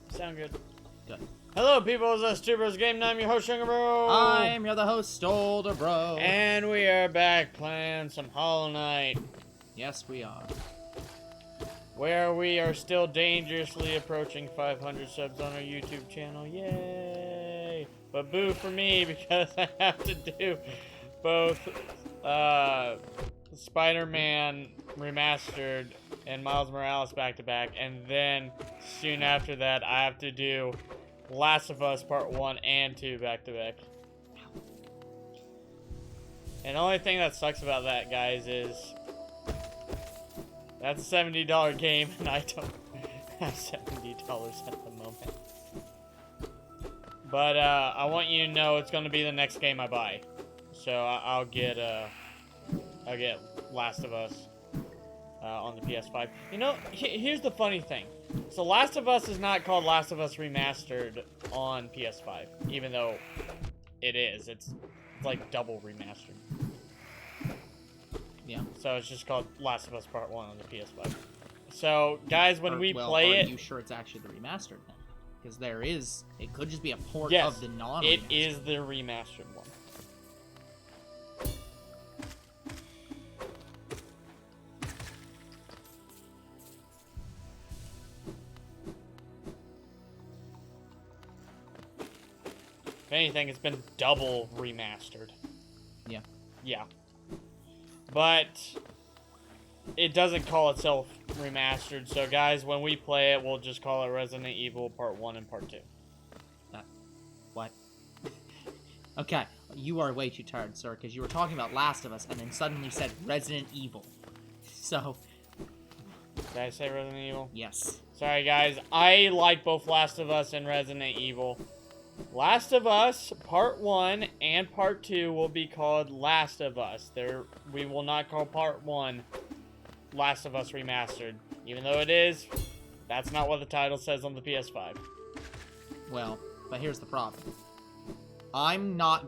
Sound good. Good. Hello, people. This is TBGN Game. I'm your host, Younger Bro. I'm your host, Older Bro. And we are back playing some Hollow Knight. Yes, we are. Where we are still dangerously approaching 500 subs on our YouTube channel. Yay! But boo for me because I have to do both Spider-Man Remastered and Miles Morales back-to-back. And then soon after that, I have to do Last of Us Part 1 and 2 back-to-back. And the only thing that sucks about that, guys, is that's a $70 game, and I don't have $70 at the moment. But I want you to know it's going to be the next game I buy. So I'll get Last of Us on the PS5. You know, here's the funny thing. So Last of Us is not called Last of Us Remastered on PS5, even though it is. It's like double remastered. Yeah. So it's just called Last of Us Part 1 on the PS5. So, guys, when we play are it... Are you sure it's actually the remastered then? Because it could just be a port yes, of the non-remastered. It is the remastered one. If anything, it's been double remastered. Yeah. Yeah. But it doesn't call itself remastered, so guys, when we play it, we'll just call it Resident Evil Part 1 and Part 2. What? Okay, you are way too tired, sir, because you were talking about Last of Us and then suddenly said Resident Evil. So... Did I say Resident Evil? Yes. Sorry, guys. I like both Last of Us and Resident Evil. Last of Us Part 1 and Part 2 will be called Last of Us. We will not call Part 1 Last of Us Remastered. Even though it is, that's not what the title says on the PS5. Well, but here's the problem. I don't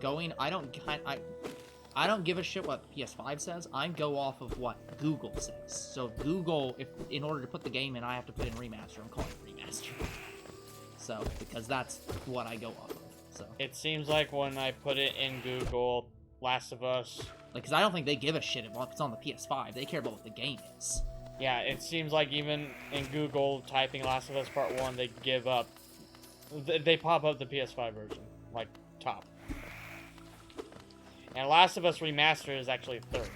give a shit what PS5 says. I go off of what Google says. So Google, in order to put the game in, I have to put in remaster. I'm calling it remaster. So, because that's what I go off of. So It seems like when I put it in Google, Last of Us... because I don't think they give a shit if it's on the PS5. They care about what the game is. Yeah, it seems like even in Google typing Last of Us Part 1, they give up. They pop up the PS5 version, like, top. And Last of Us Remastered is actually third.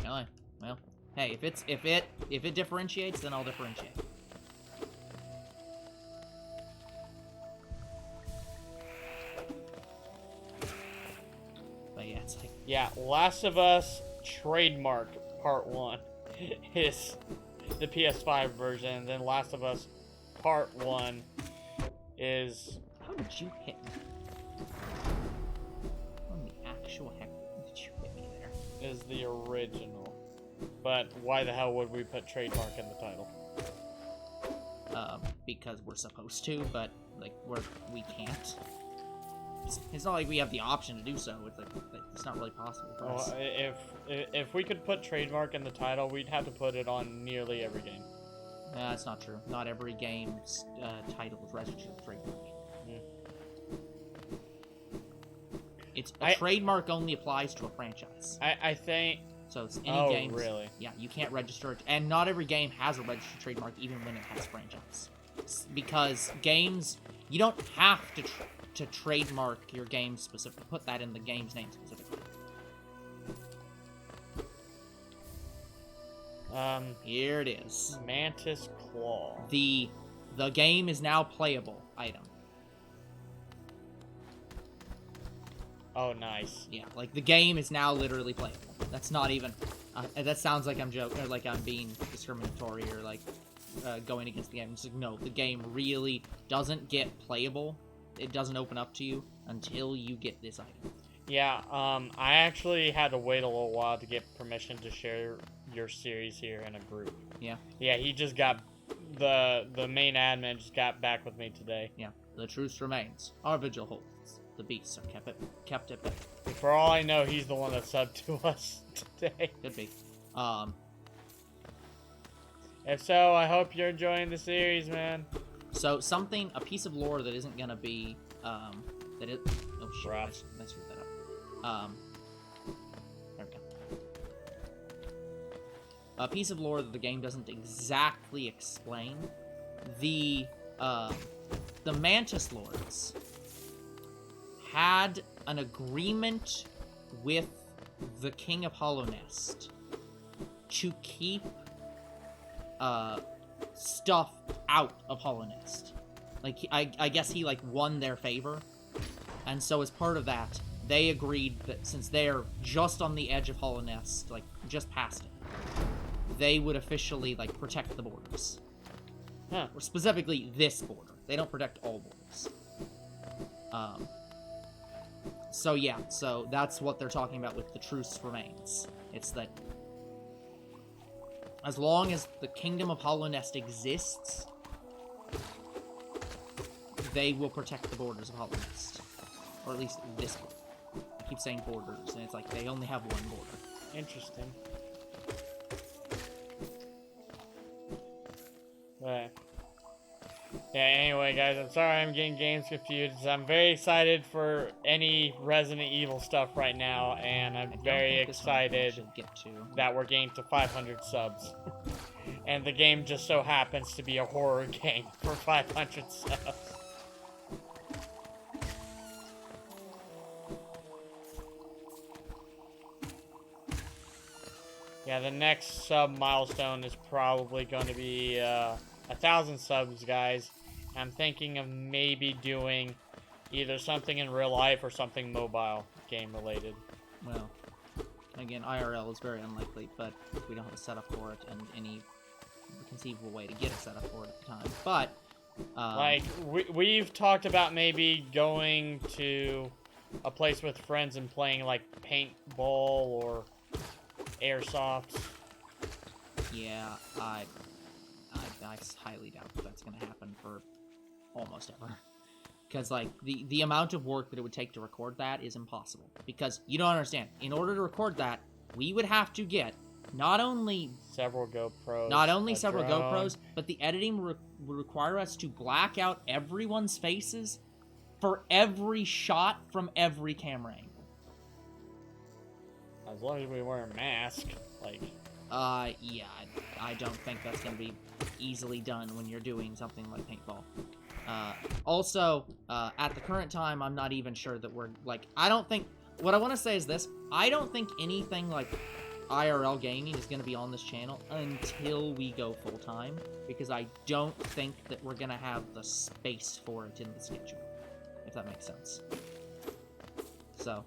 Really? Well, hey, if it differentiates, then I'll differentiate. But yeah, it's like... Yeah, Last of Us Trademark Part 1 is the PS5 version, and then Last of Us Part 1 is... How did you hit me? How in the actual heck did you hit me there? is the original. But why the hell would we put Trademark in the title? Because we're supposed to, but, like, we can't. It's not like we have the option to do so. It's like it's not really possible for us. Well, if we could put Trademark in the title, we'd have to put it on nearly every game. That's not true. Not every game's title is registered with trademark. It's a trademark only applies to a franchise. I think. So it's any games. Oh, really? Yeah, you can't register it, and not every game has a registered trademark, even when it has franchise. Because games, you don't have to trademark your game specifically. Put that in the game's name specifically. Here it is. Mantis Claw. The game is now playable item. Oh, nice. Yeah, like the game is now literally playable. That's not even. That sounds like I'm joking, or like I'm being discriminatory, or like going against the game. It's like, no, the game really doesn't get playable. It doesn't open up to you until you get this item. Yeah, I actually had to wait a little while to get permission to share your series here in a group. Yeah. Yeah, he just got the main admin just got back with me today. Yeah, the truce remains. Our vigil holds. The beasts are kept at bay. For all I know, he's the one that subbed to us today. Could be. If so, I hope you're enjoying the series, man. So a piece of lore that isn't gonna be, oh shit, I screwed that up. There we go. A piece of lore that the game doesn't exactly explain. The Mantis Lords had an agreement with the King of Hollow Nest to keep stuff out of Hollow Nest. Like, I guess he, like, won their favor. And so as part of that, they agreed that since they're just on the edge of Hollow Nest, like, just past it, they would officially, like, protect the borders. Huh. Or specifically this border. They don't protect all borders. So yeah, so that's what they're talking about with the truce remains. It's that as long as the Kingdom of Hollow Nest exists, they will protect the borders of Hollow Nest. Or at least this border. I keep saying borders, and it's like they only have one border. Interesting. But yeah, anyway, guys, I'm sorry I'm getting games confused. I'm very excited for any Resident Evil stuff right now, and I'm very excited that we're getting to 500 subs. And the game just so happens to be a horror game for 500 subs. Yeah, the next sub milestone is probably going to be 1,000 subs, guys. I'm thinking of maybe doing either something in real life or something mobile game related. Well, again, IRL is very unlikely, but we don't have a setup for it and any conceivable way to get a setup for it at the time. But like we've talked about maybe going to a place with friends and playing like paintball or airsoft. Yeah, I highly doubt that's going to happen for almost ever. Because, like, the amount of work that it would take to record that is impossible. Because, you don't understand, in order to record that, we would have to get not only several GoPros, GoPros, but the editing would require us to black out everyone's faces for every shot from every camera angle. As long as we wear a mask, like... yeah, I don't think that's going to be easily done when you're doing something like paintball. Also, at the current time, I'm not even sure that we're, like, I don't think... What I want to say is this. I don't think anything like IRL gaming is going to be on this channel until we go full-time, because I don't think that we're going to have the space for it in the schedule, if that makes sense. So,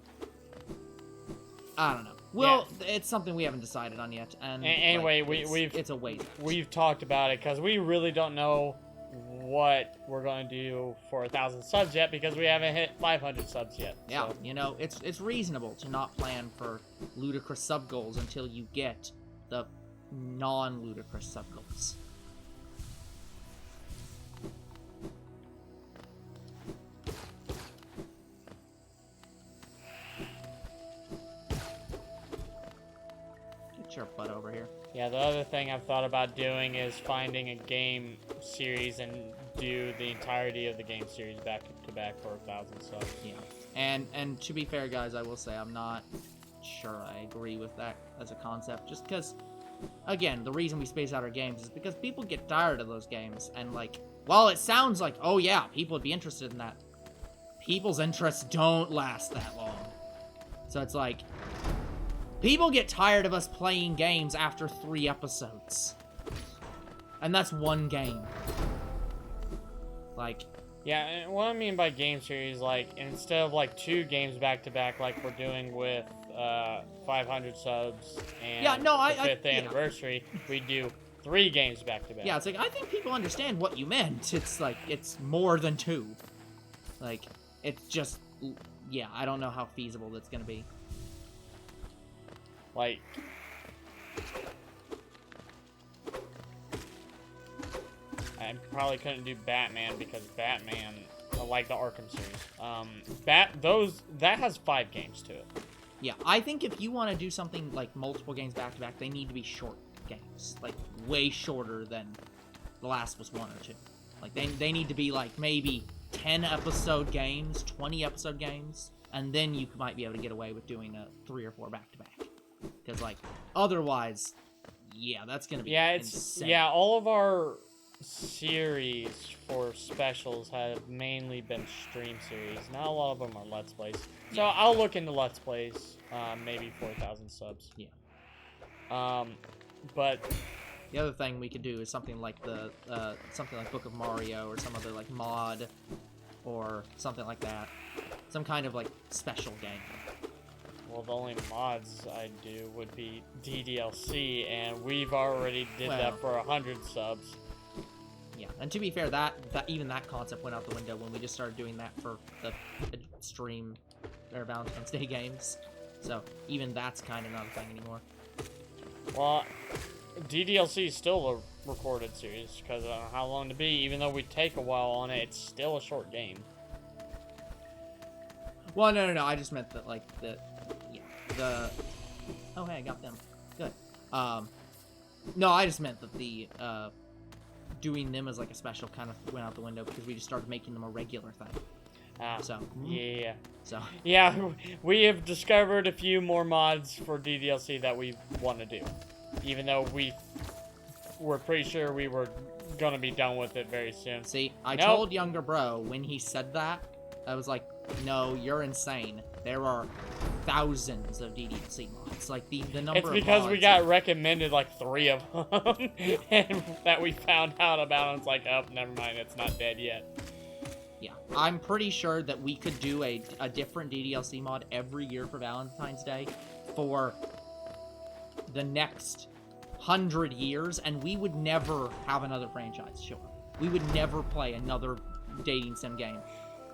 I don't know. Well, yeah. It's something we haven't decided on yet, and anyway, like, it's a ways out. We've talked about it because we really don't know what we're going to do for 1,000 subs yet because we haven't hit 500 subs yet. Yeah, so. You know, it's reasonable to not plan for ludicrous sub goals until you get the non-ludicrous sub goals. Get your butt over here. Yeah, the other thing I've thought about doing is finding a game series and do the entirety of the game series back to back for 1,000 subs. Yeah, and to be fair, guys, I will say I'm not sure I agree with that as a concept, just because, again, the reason we space out our games is because people get tired of those games, and, like, while it sounds like, oh yeah, people would be interested in that, people's interests don't last that long. So it's like, people get tired of us playing games after 3 episodes. And that's one game. Like... Yeah, and what I mean by game series, like, instead of, like, 2 games back-to-back like we're doing with 500 subs and the 5th anniversary, we do 3 games back-to-back. Yeah, it's like, I think people understand what you meant. It's like, it's more than 2. Like, it's just... Yeah, I don't know how feasible that's gonna be. Like... I probably couldn't do Batman because Batman, like the Arkham series. That has 5 games to it. Yeah, I think if you want to do something like multiple games back to back, they need to be short. games, like way shorter than The Last of Us 1 or 2. Like they need to be like maybe 10 episode games, 20 episode games, and then you might be able to get away with doing a 3 or 4 back to back. Because like otherwise, yeah, that's gonna be insane. Yeah, all of our series for specials have mainly been stream series. Not a lot of them are Let's Plays. So I'll look into Let's Plays, maybe 4,000 subs. Yeah. But the other thing we could do is something like something like Book of Mario or some other like mod or something like that. Some kind of like special game. well, the only mods I do would be DDLC, and we've already did that for 100 subs. Yeah, and to be fair, that even that concept went out the window when we just started doing that for the stream or Valentine's Day games. So even that's kind of not a thing anymore. Well, DDLC is still a recorded series because I don't know how long to be. Even though we take a while on it, it's still a short game. Well, no. I just meant that, like, oh, hey, I got them. Good. No, I just meant that the, doing them as, like, a special kind of went out the window because we just started making them a regular thing. So. Yeah. So. Yeah, we have discovered a few more mods for DDLC that we want to do. Even though we're pretty sure we were going to be done with it very soon. See, I told younger bro when he said that, I was like, no, you're insane. There are thousands of DDLC mods. Like, the number it's of because mods we got recommended, like, 3 of them. And that we found out about, and it's like, oh, never mind, it's not dead yet. Yeah, I'm pretty sure that we could do a different DDLC mod every year for Valentine's Day for the next 100 years, and we would never have another franchise, sure. We would never play another dating sim game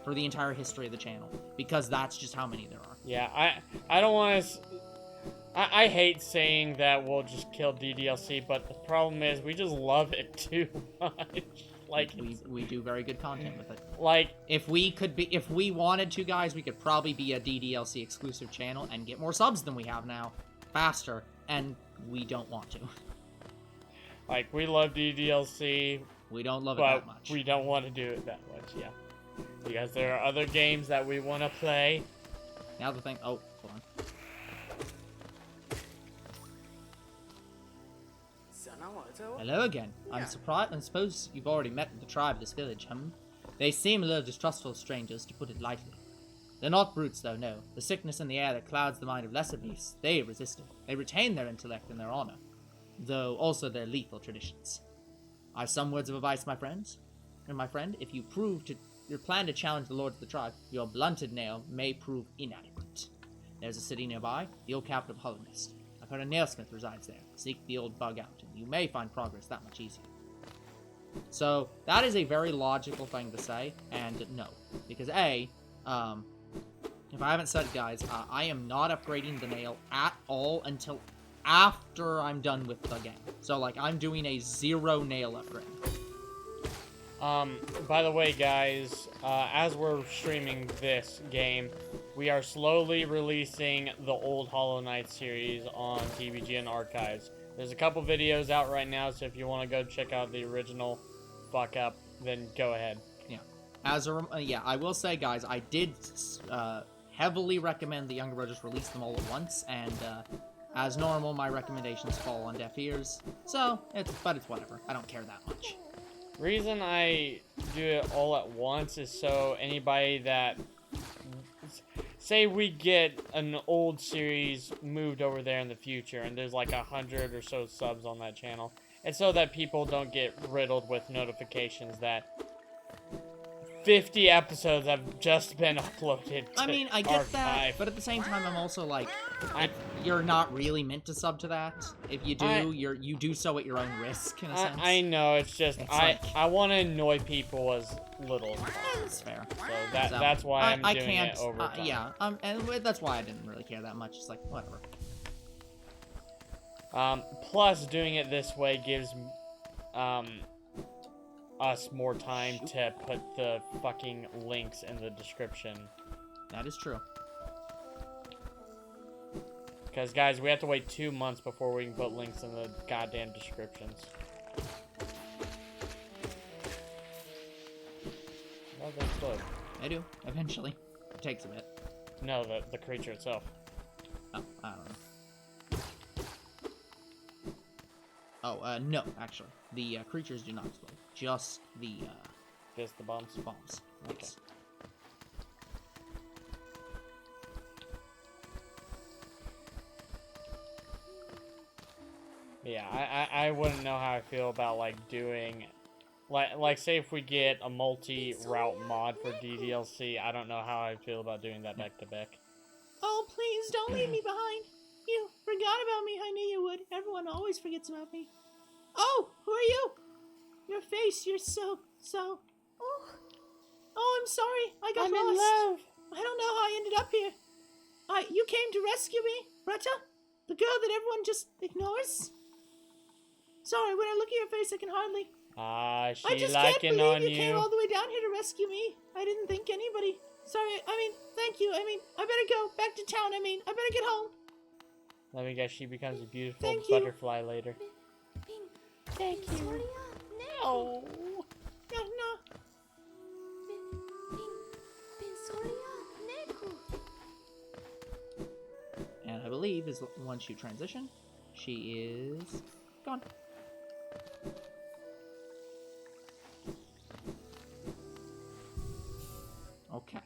for the entire history of the channel, because that's just how many there are. Yeah, I don't want to... I hate saying that we'll just kill DDLC, but the problem is we just love it too much. Like, we do very good content with it. Like, if we wanted to, guys, we could probably be a DDLC exclusive channel and get more subs than we have now, faster, and we don't want to. Like, we love DDLC. We don't love it that much. We don't want to do it that much, yeah. Because there are other games that we want to play. Now the thing. Oh, hold on. Hello again. I'm surprised. I suppose you've already met with the tribe of this village, They seem a little distrustful of strangers, to put it lightly. They're not brutes, though, no. The sickness in the air that clouds the mind of lesser beasts, they resist it. They retain their intellect and their honor, though also their lethal traditions. I've some words of advice, my friends. And my friend, if you prove your plan to challenge the lords of the tribe, your blunted nail may prove inadequate. There's a city nearby, the old capital of Hollowmist. I've heard a nailsmith resides there. Seek the old bug out, and you may find progress that much easier. So, that is a very logical thing to say, and no. Because A, if I haven't said it, guys, I am not upgrading the nail at all until after I'm done with the game. So, like, I'm doing a 0 nail upgrade. By the way, guys, as we're streaming this game, we are slowly releasing the old Hollow Knight series on TBGN Archives. There's a couple videos out right now, so if you want to go check out the original fuck up, then go ahead. Yeah. I will say, guys, I did heavily recommend the younger bro just release them all at once, and as normal, my recommendations fall on deaf ears. So, it's whatever. I don't care that much. Reason I do it all at once is so anybody that... Say we get an old series moved over there in the future, and there's like 100 or so subs on that channel. And so that people don't get riddled with notifications that 50 episodes have just been uploaded to I mean, I get archive. that, but at the same time, I'm also like, you're not really meant to sub to that. If you do, you do so at your own risk, in a sense. I know, it's just, I want to annoy people as little as possible. That's fair. So that's why I'm doing it over time. Yeah, and that's why I didn't really care that much. It's like, whatever. Plus, doing it this way gives, us more time to put the fucking links in the description. That is true. Because, guys, we have to wait 2 months before we can put links in the goddamn descriptions. Oh, they explode. They do, eventually. It takes a bit. No, the creature itself. Oh, I don't know. Oh, no, actually. The creatures do not explode. Just the bombs? bombs. Okay. Yes. Yeah, I wouldn't know how I feel about, like, doing... Like, say if we get a multi-route mod for DDLC, I don't know how I feel about doing that back-to-back. Oh, please, don't leave me behind. You forgot about me. I knew you would. Everyone always forgets about me. Oh, who are you? Your face, you're so... Oh, I'm sorry. I got I'm lost. in love. I don't know how I ended up here. You came to rescue me, Retta? The girl that everyone just ignores? Sorry, when I look at your face, I can hardly... I She just can't liking believe on you came all the way down here to rescue me. I didn't think anybody... Sorry, thank you. I better go back to town. I better get home. Let me guess, she becomes a beautiful Thank you. butterfly later. Thank you. No. Yeah, no. And I believe is once you transition, she is gone. Okay.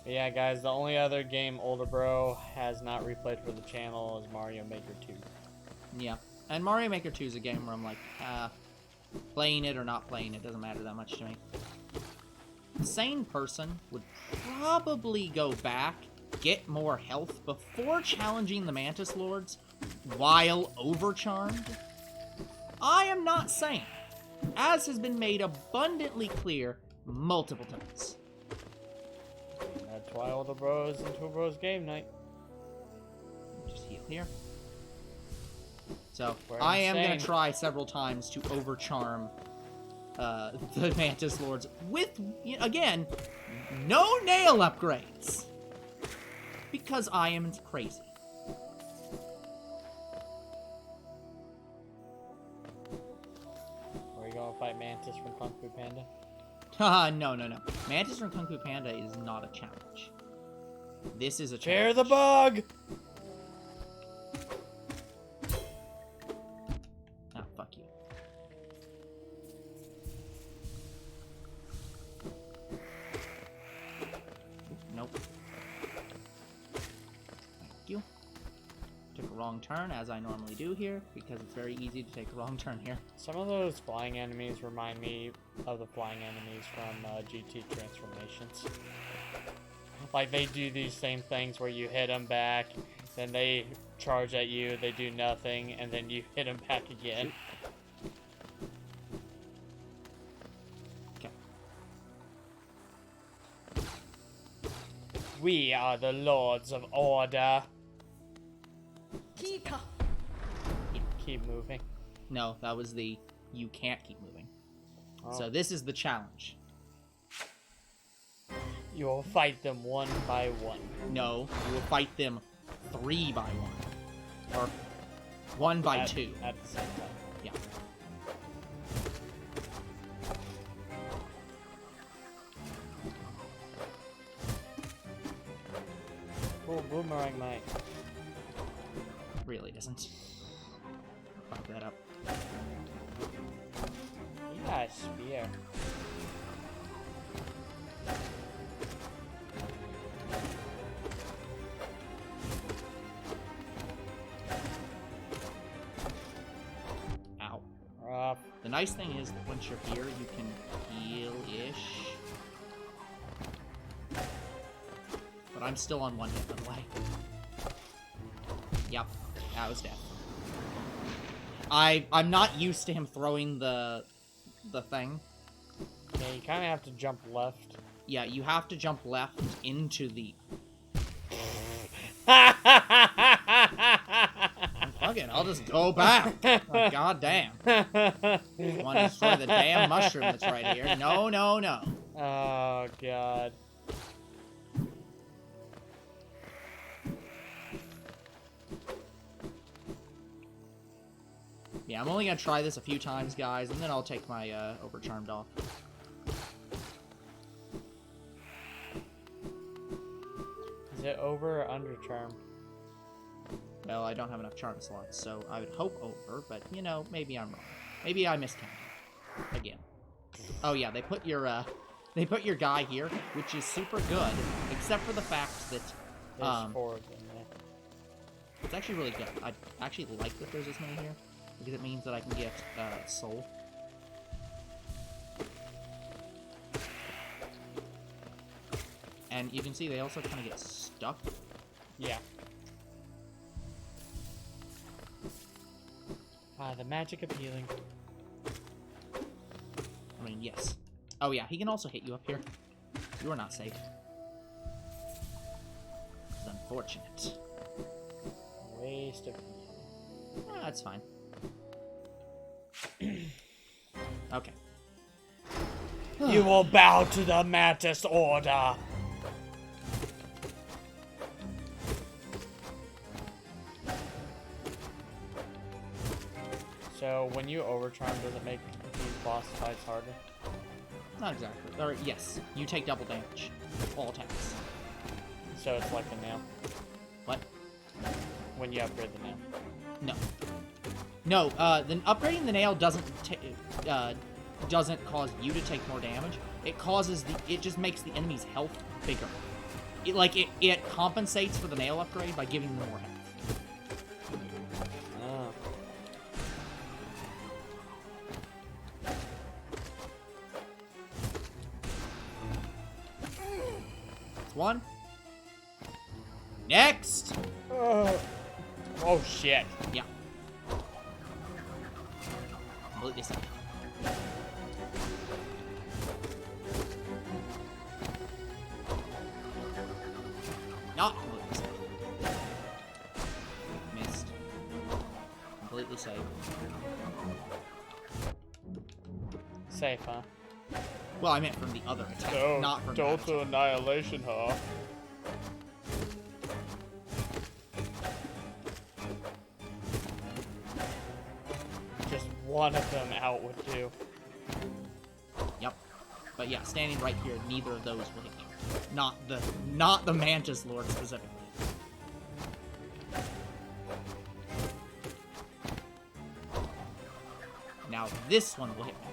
Yeah, guys, the only other game Older Bro has not replayed for the channel is Mario Maker 2. Yeah. And Mario Maker 2 is a game where I'm like, playing it or not playing it doesn't matter that much to me. A sane person would probably go back, get more health before challenging the Mantis Lords while Overcharmed. I am not sane, as has been made abundantly clear multiple times. That's why Older Bro is in Two Bros Game Night. Just heal here. So, We're I am going insane. to try several times to overcharm the Mantis Lords with, again, no nail upgrades. Because I am crazy. Are you going to fight Mantis from Kung Fu Panda? No. Mantis from Kung Fu Panda is not a challenge. This is a Fear challenge. the bug! Ah, fuck you. Nope. Thank you. Took a wrong turn, as I normally do here, because it's very easy to take a wrong turn here. Some of those flying enemies remind me of the flying enemies from GT Transformations. Like, they do these same things where you hit them back, then they charge at you, they do nothing, and then you hit them back again. Okay. We are the Lords of Order. Keep moving. No, that was the you can't keep moving. Oh. So this is the challenge. You will fight them one by one. No, you will fight them 3 by 1. Or 1 by 2. At the same time. Yeah. Cool, boomerang mate. Really doesn't. Fuck that up. You got a spear. Ow. Rough. The nice thing is that once you're here, you can heal-ish. But I'm still on 1 hit, by the way. Yep, that was death. I'm not used to him throwing the thing. Yeah, you kind of have to jump left. Yeah, you have to jump left into the... Fuck it, I'll just go back. Oh, God damn. Want to destroy the damn mushroom that's right here. No. Oh, God. Yeah, I'm only gonna try this a few times, guys, and then I'll take my Overcharmed off. Is it over or under charm? Well, I don't have enough charm slots, so I would hope over, but, you know, maybe I'm wrong. Maybe I miscounted. Again. Oh, yeah, they put your guy here, which is super good, except for the fact that, There's 4 of them there. it's actually really good. I actually like that there's this many here, because it means that I can get, soul. And you can see they also kind of get stuck. Yeah. Ah, the magic of healing. I mean, yes. Oh, yeah, he can also hit you up here. You are not safe. It's unfortunate. Waste of healing. Ah, that's fine. Okay. You will bow to the Mantis Order. So, when you overcharm, does it make these boss fights harder? Not exactly. Or, yes, you take double damage. All attacks. So it's like the nail. What? When you upgrade the nail. No. No, then upgrading the nail doesn't cause you to take more damage. It causes it just makes the enemy's health bigger. It compensates for the nail upgrade by giving them more health. Oh. That's one. Next! Oh shit. Yeah. Completely safe. Not completely safe. Missed. Completely safe. Safe, huh? Well, I meant from the other attack, not from that Total attack. annihilation, huh? Just one of them out would do. Yep. But yeah, standing right here, neither of those will hit you. Not the Mantis Lords specifically. Now this one will hit me.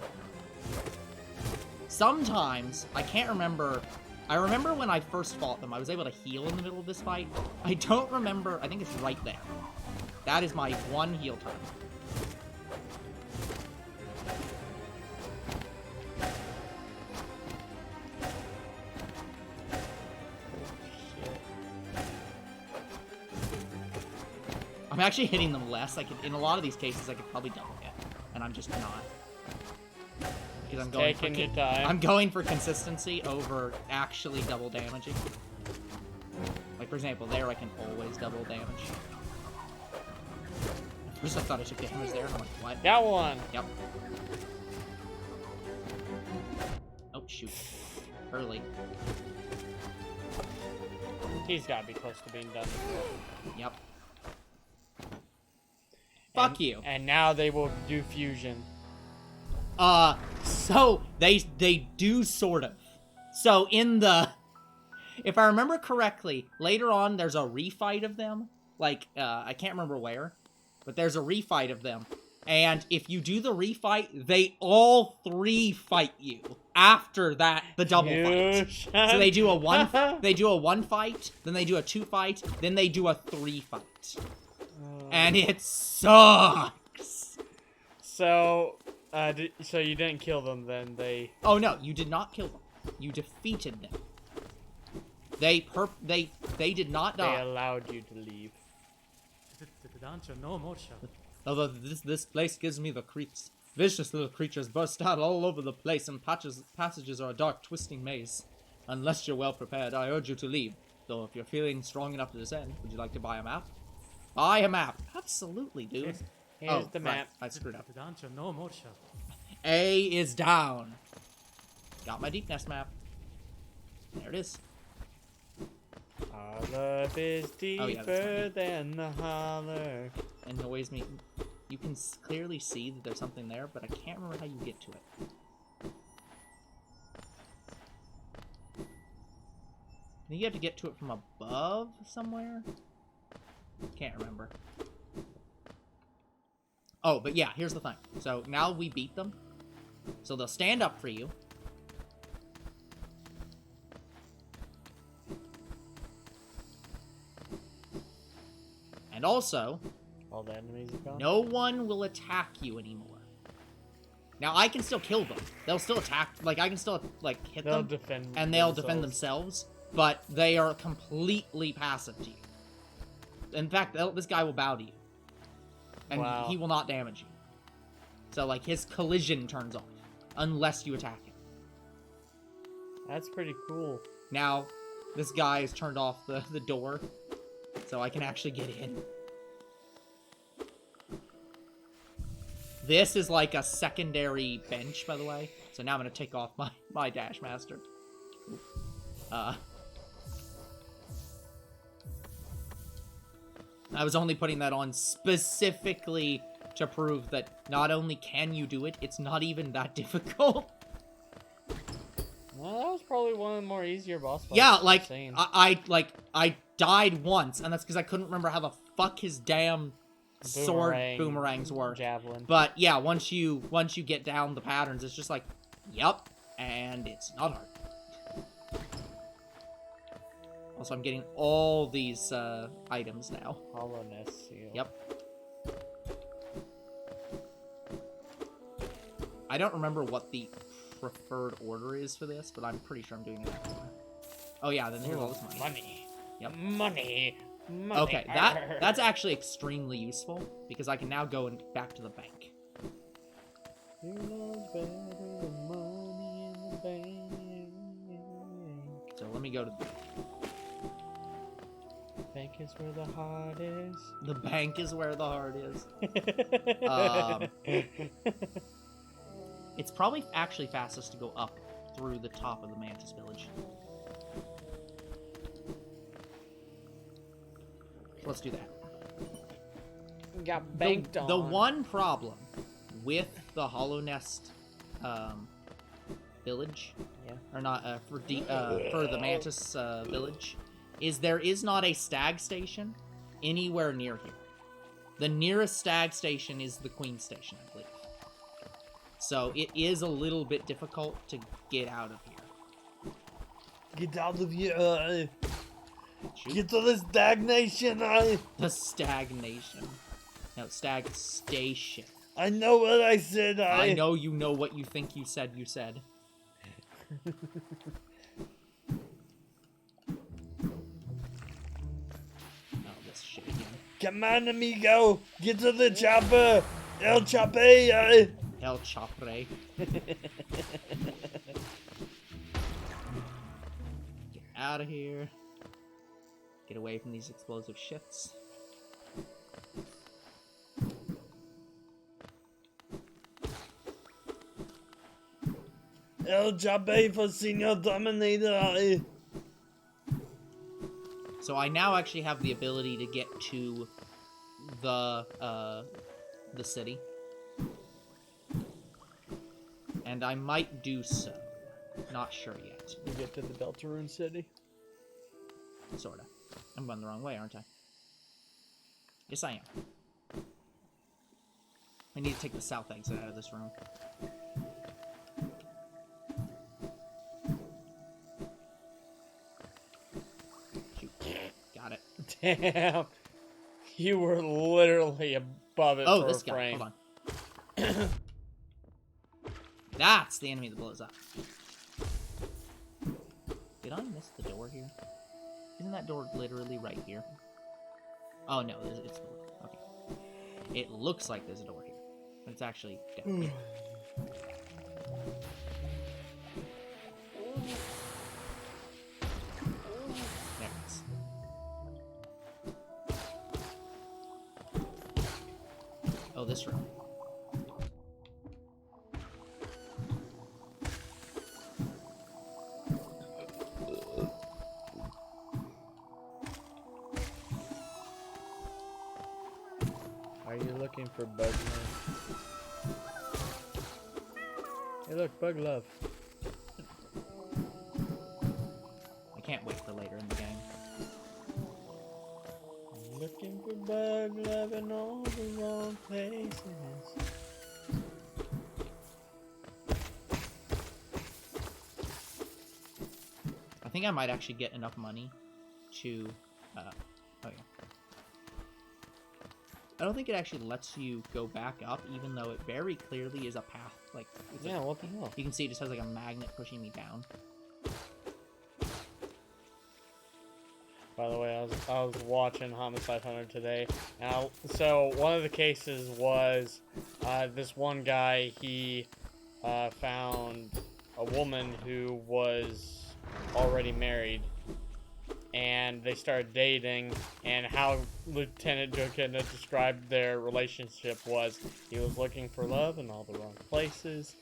Sometimes, I can't remember. I remember when I first fought them, I was able to heal in the middle of this fight. I don't remember. I think it's right there. That is my one heal time. I'm actually hitting them less. In a lot of these cases, I could probably double hit, and I'm just not. Because I'm going for consistency over actually double damaging. Like, for example, there I can always double damage. At first I thought I took damage there, and I'm like, what? That one! Yep. Oh, shoot. Early. He's gotta be close to being done. Yep. Fuck you. And now they will do fusion. So, they do sort of. So, if I remember correctly, later on there's a refight of them. Like, I can't remember where, but there's a refight of them. And if you do the refight, they all three fight you after that, the double fight. So they do a one fight, then they do a 2 fight, then they do a 3 fight. And it sucks. So, so you didn't kill them, then they... Oh no, you did not kill them. You defeated them. They did not die. They allowed you to leave. Although this place gives me the creeps. Vicious little creatures burst out all over the place, and passages are a dark, twisting maze. Unless you're well prepared, I urge you to leave. Though if you're feeling strong enough to descend, would you like to buy a map? Buy a map. Absolutely, dude. Here's the map. Right. I screwed up. A is down. Got my deep nest map. There it is. Our love is deeper than the holler. Annoys me. You can clearly see that there's something there, but I can't remember how you get to it. I think you have to get to it from above somewhere? Can't remember. Oh, but yeah, here's the thing. So now we beat them. So they'll stand up for you. And also, all the enemies are gone. No one will attack you anymore. Now I can still kill them. They'll still attack. Like I can still like hit them, defend and they'll defend themselves. But they are completely passive to you. In fact, this guy will bow to you, and he will not damage you. So like his collision turns off unless you attack him. That's pretty cool. Now, this guy has turned off the door, so I can actually get in. This is like a secondary bench, by the way. So now I'm going to take off my Dash Master. I was only putting that on specifically to prove that not only can you do it, it's not even that difficult. Well, that was probably one of the more easier boss fights. Yeah, like, I died once, and that's because I couldn't remember how the fuck his damn sword boomerangs work. Javelin. But yeah, once you get down the patterns, it's just like, yep, and it's not hard. Also, I'm getting all these items now. Hollowness seal. Yep. I don't remember what the preferred order is for this, but I'm pretty sure I'm doing it that way. Oh yeah, then here's all this money. Money. Yep. Money. Okay, that's actually extremely useful, because I can now go back to the bank. Your love's better than money in the bank. So let me go to the bank is where the heart is. The bank is where the heart is. It's probably actually fastest to go up through the top of the Mantis village. Let's do that. Got banked on. The one problem with the Hollow Nest village, or not for the Mantis village, is there is not a stag station anywhere near here. The nearest stag station is the Queen station, I believe. So it is a little bit difficult to get out of here. Get out of here! Get to the stagnation! The stagnation. No, stag station. I know what I said. I know you know what you think you said. You said. Oh, this shit again. Come on, amigo! Get to the chopper! El Chape! El Chopre. Get out of here. Get away from these explosive shits. El Chape for Senior Dominator! So I now actually have the ability to get to the city. And I might do so. Not sure yet. You get to the Deltarune City? Sorta. I'm going the wrong way, aren't I? Yes, I am. I need to take the south exit out of this room. Shoot. Got it. Damn. You were literally above it for this a guy. frame. Hold on. That's the enemy that blows up. Did I miss the door here? Isn't that door literally right here? Oh no, it's okay. It looks like there's a door here, but it's actually down here. There it is. Oh, this room. Are you looking for bug love? Hey look, bug love. I can't wait for later in the game. I'm looking for bug love in all the wrong places. I think I might actually get enough money to, oh yeah. I don't think it actually lets you go back up, even though it very clearly is a path. Like, it's Yeah, like, what the hell? you can see it just has like a magnet pushing me down. By the way, I was watching Homicide Hunter today. Now, so one of the cases was this one guy. He found a woman who was already married, and they started dating. And how Lieutenant Jokina described their relationship was, he was looking for love in all the wrong places.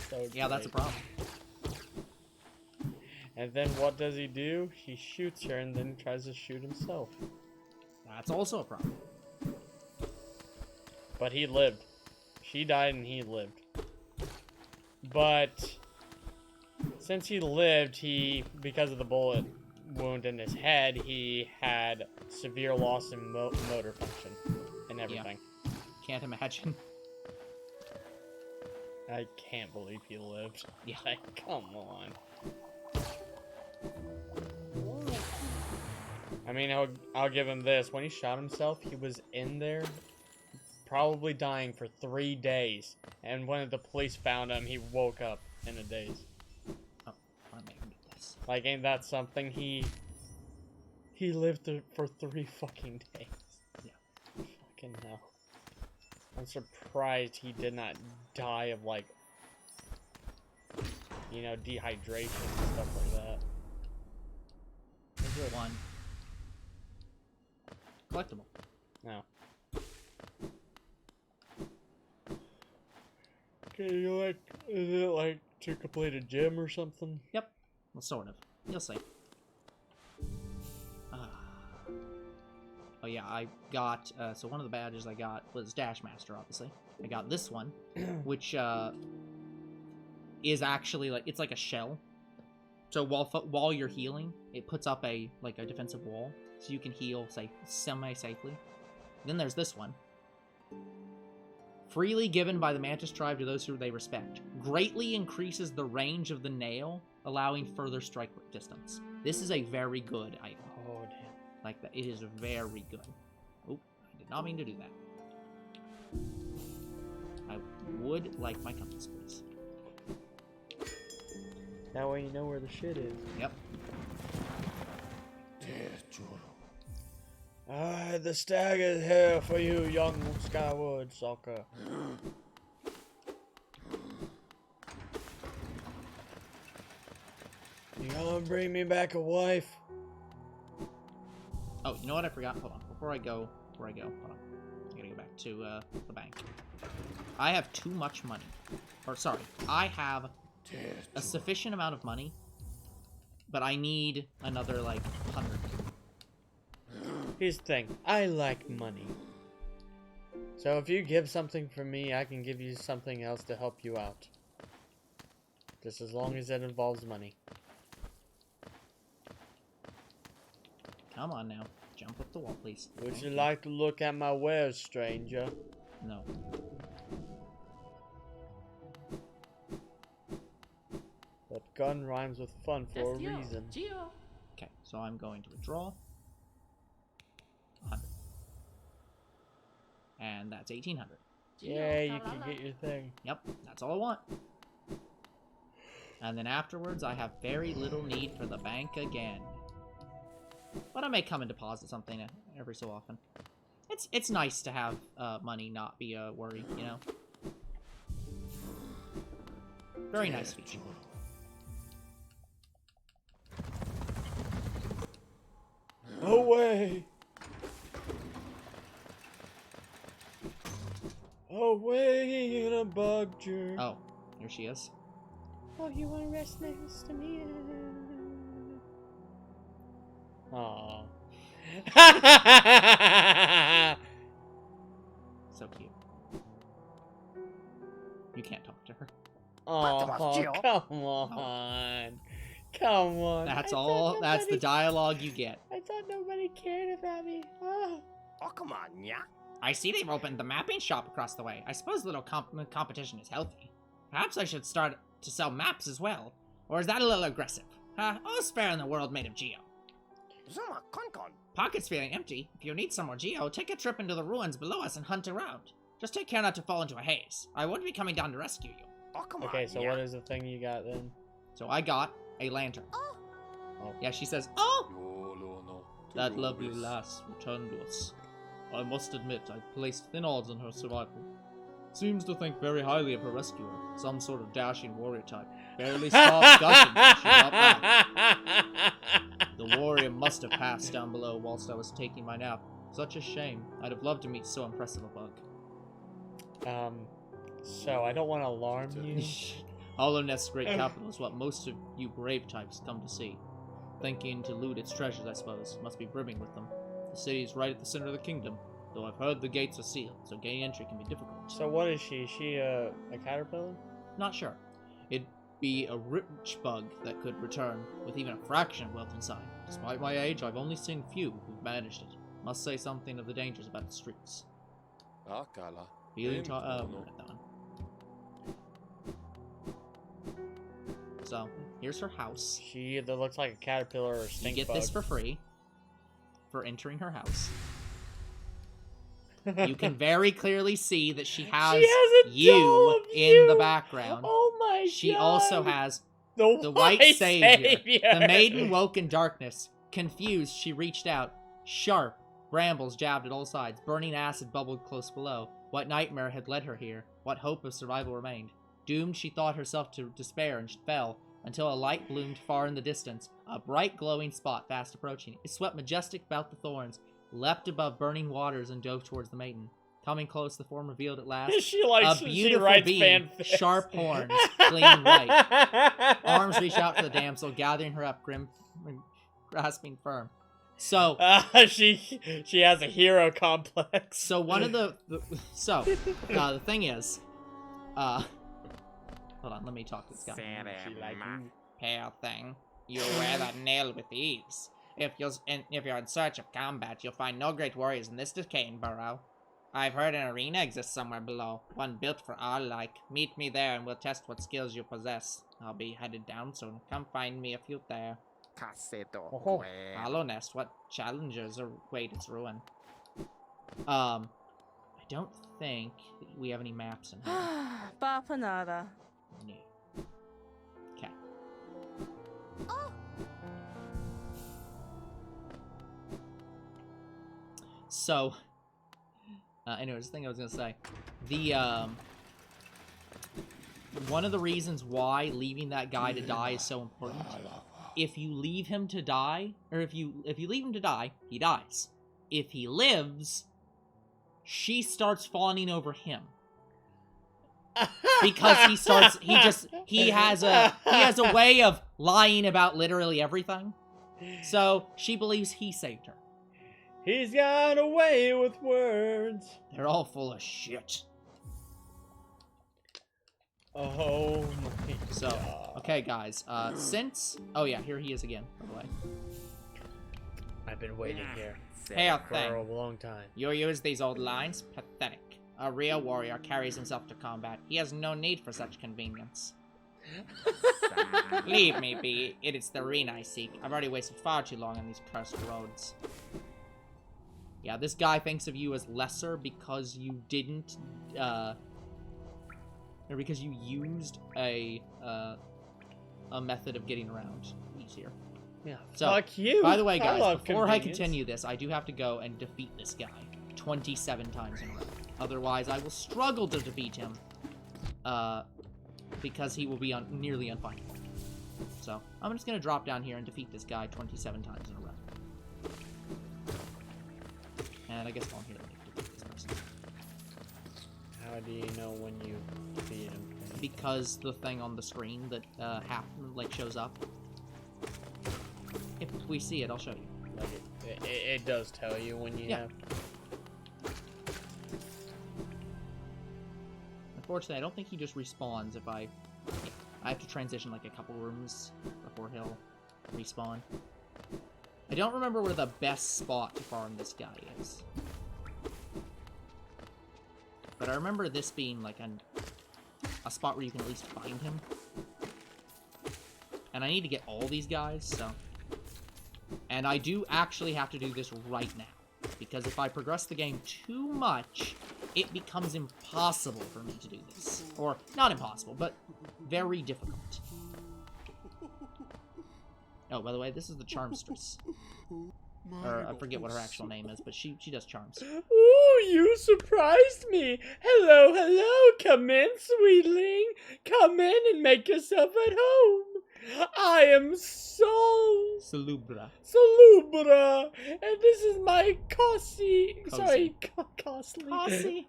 So Yeah, that's a great. problem. And then what does he do? He shoots her and then tries to shoot himself. That's also a problem. But he lived. She died and he lived. But since he lived, because of the bullet wound in his head, he had severe loss in motor function and everything. Yeah. Can't imagine. I can't believe he lived. Yeah. Like, come on. I mean, I'll give him this. When he shot himself, he was in there probably dying for 3 days. And when the police found him, he woke up in a daze. Oh, I want to make him get this. Like, ain't that something? He lived for 3 fucking days. Yeah. Fucking hell. I'm surprised he did not die of, like, you know, dehydration and stuff like that. One. Collectible. No. Okay, is it like to complete a gym or something? Yep. Well, sort of. You'll see. Oh yeah, I got, so one of the badges I got was Dash Master, obviously. I got this one, which, is actually, like, it's like a shell. So while you're healing, it puts up a defensive wall, so you can heal, say, semi-safely. Then there's this one. Freely given by the Mantis tribe to those who they respect. Greatly increases the range of the nail, allowing further strike distance. This is a very good item. Oh, damn. Like, that, it is very good. Oh, I did not mean to do that. I would like my compass, please. That way you know where the shit is. Yep. The stag is here for you, young Skyward Soccer. You gonna bring me back a wife? Oh, you know what I forgot? Hold on. Before I go, hold on. I gotta go back to the bank. I have too much money. Or, sorry, I have a sufficient amount of money, but I need another, like, 100. Here's the thing. I like money. So if you give something for me, I can give you something else to help you out. Just as long as it involves money. Come on now. Jump up the wall, please. Would you like to look at my wares, stranger? No. But gun rhymes with fun for a reason. Okay, so I'm going to withdraw 100. And that's 1,800. Yeah, you can get your thing. Yep, that's all I want. And then afterwards, I have very little need for the bank again. But I may come and deposit something every so often. It's nice to have money not be a worry, you know? Very nice feature. Away! Away in a bug jerk. Oh, here she is. Oh, you want to rest next to me? Aww. Oh, come on. Come on. That's all. That's the dialogue you get. I thought nobody cared about me. Oh. come on, yeah. I see they've opened the mapping shop across the way. I suppose a little competition is healthy. Perhaps I should start to sell maps as well. Or is that a little aggressive? All's fair in the world made of Geo. Zuma, con. Pocket's feeling empty. If you need some more Geo, take a trip into the ruins below us and hunt around. Just take care not to fall into a haze. I wouldn't be coming down to rescue you. Oh, come Okay, on, so yeah. what is the thing you got then? So I got a lantern. Oh. Yeah, she says, oh! That lovely lass returned to us. I must admit, I placed thin odds on her survival. Seems to think very highly of her rescuer, some sort of dashing warrior type. Barely stopped gushing when she got back. The warrior must have passed down below whilst I was taking my nap. Such a shame. I'd have loved to meet so impressive a bug. So I don't want to alarm you. Hollow Nest's great capital is what most of you brave types come to see. Thinking to loot its treasures, I suppose. Must be brimming with them. The city is right at the center of the kingdom, though I've heard the gates are sealed, so gaining entry can be difficult. So what is she? Is she a caterpillar? Not sure. It'd be a rich bug that could return with even a fraction of wealth inside. Despite my age, I've only seen few who've managed it. Must say something of the dangers about the streets. Feeling read that one. So, here's her house. She either looks like a caterpillar or a stink You get bug. this for free for entering her house. You can very clearly see that she has a doll you of in you. the background. Oh my god. She also has the white savior. The maiden woke in darkness. Confused, she reached out. Sharp brambles jabbed at all sides. Burning acid bubbled close below. What nightmare had led her here? What hope of survival remained? Doomed, she thought herself to despair and fell, until a light bloomed far in the distance. A bright glowing spot fast approaching. It swept majestic about the thorns, leapt above burning waters, and dove towards the maiden. Coming close, the form revealed at last. she likes A beautiful she writes being, fanfics. sharp horns, gleaming white. Arms reach out for the damsel, gathering her up, grasping firm. So she has a hero complex. So one of the thing is, hold on, let me talk to this guy. Pale thing, you wear that nail with ease. If you're in search of combat, you'll find no great warriors in this decaying burrow. I've heard an arena exists somewhere below, one built for our like. Meet me there and we'll test what skills you possess. I'll be headed down soon. Come find me if you're there. Hollow Nest, what challengers await its ruin? I don't think we have any maps in here. Bapanada. No. Okay. So, anyways, the thing I was gonna say, one of the reasons why leaving that guy to die is so important. If you leave him to die, or if you leave him to die, he dies. If he lives, she starts fawning over him. Because he has a way of lying about literally everything. So she believes he saved her. He's got a way with words. They're all full of shit. Oh my So, god. okay guys, oh yeah, here he is again, by the way. I've been waiting here Hey, for a long time. You use these old lines? Pathetic. A real warrior carries himself to combat. He has no need for such convenience. Leave me be. It is the arena I seek. I've already wasted far too long on these cursed roads. Yeah, this guy thinks of you as lesser because you didn't, or because you used a method of getting around easier. Yeah, So, fuck you. By the way, I guys, love before I convenience. continue this, I do have to go and defeat this guy 27 times in a row. Otherwise, I will struggle to defeat him, because he will be nearly unfindable. So, I'm just going to drop down here and defeat this guy 27 times in a row. And I guess while I'm here, let me defeat this person. How do you know when you defeat him? Because the thing on the screen that shows up. If we see it, I'll show you. Like it does tell you when you have. Unfortunately, I don't think he just respawns if I... Yeah. I have to transition like a couple rooms before he'll respawn. I don't remember where the best spot to farm this guy is. But I remember this being like a spot where you can at least find him. And I need to get all these guys, so... And I do actually have to do this right now. Because if I progress the game too much, it becomes impossible for me to do this. Or, not impossible, but very difficult. Oh, by the way, this is the Charmstress. Or, I forget what her actual name is, but she does charms. Ooh, you surprised me. Hello, hello. Come in, sweetling. Come in and make yourself at home. I am Salubra. Salubra, and this is my Cossi. Cozy. Sorry, Costly. Cossi.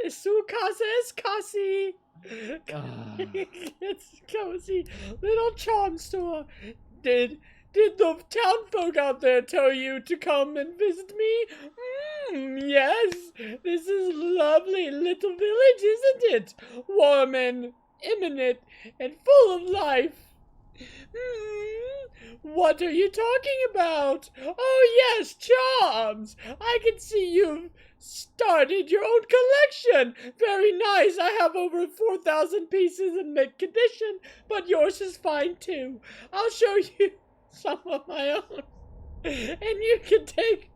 Su-casa es Cossi. It's cozy. Little charm store. Did the town folk out there tell you to come and visit me? Yes. This is lovely little village, isn't it? Warm and imminent and full of life. What are you talking about? Oh yes, charms. I can see you've started your own collection. Very nice. I have over 4,000 pieces in mint condition, but yours is fine too. I'll show you some of my own, and you can take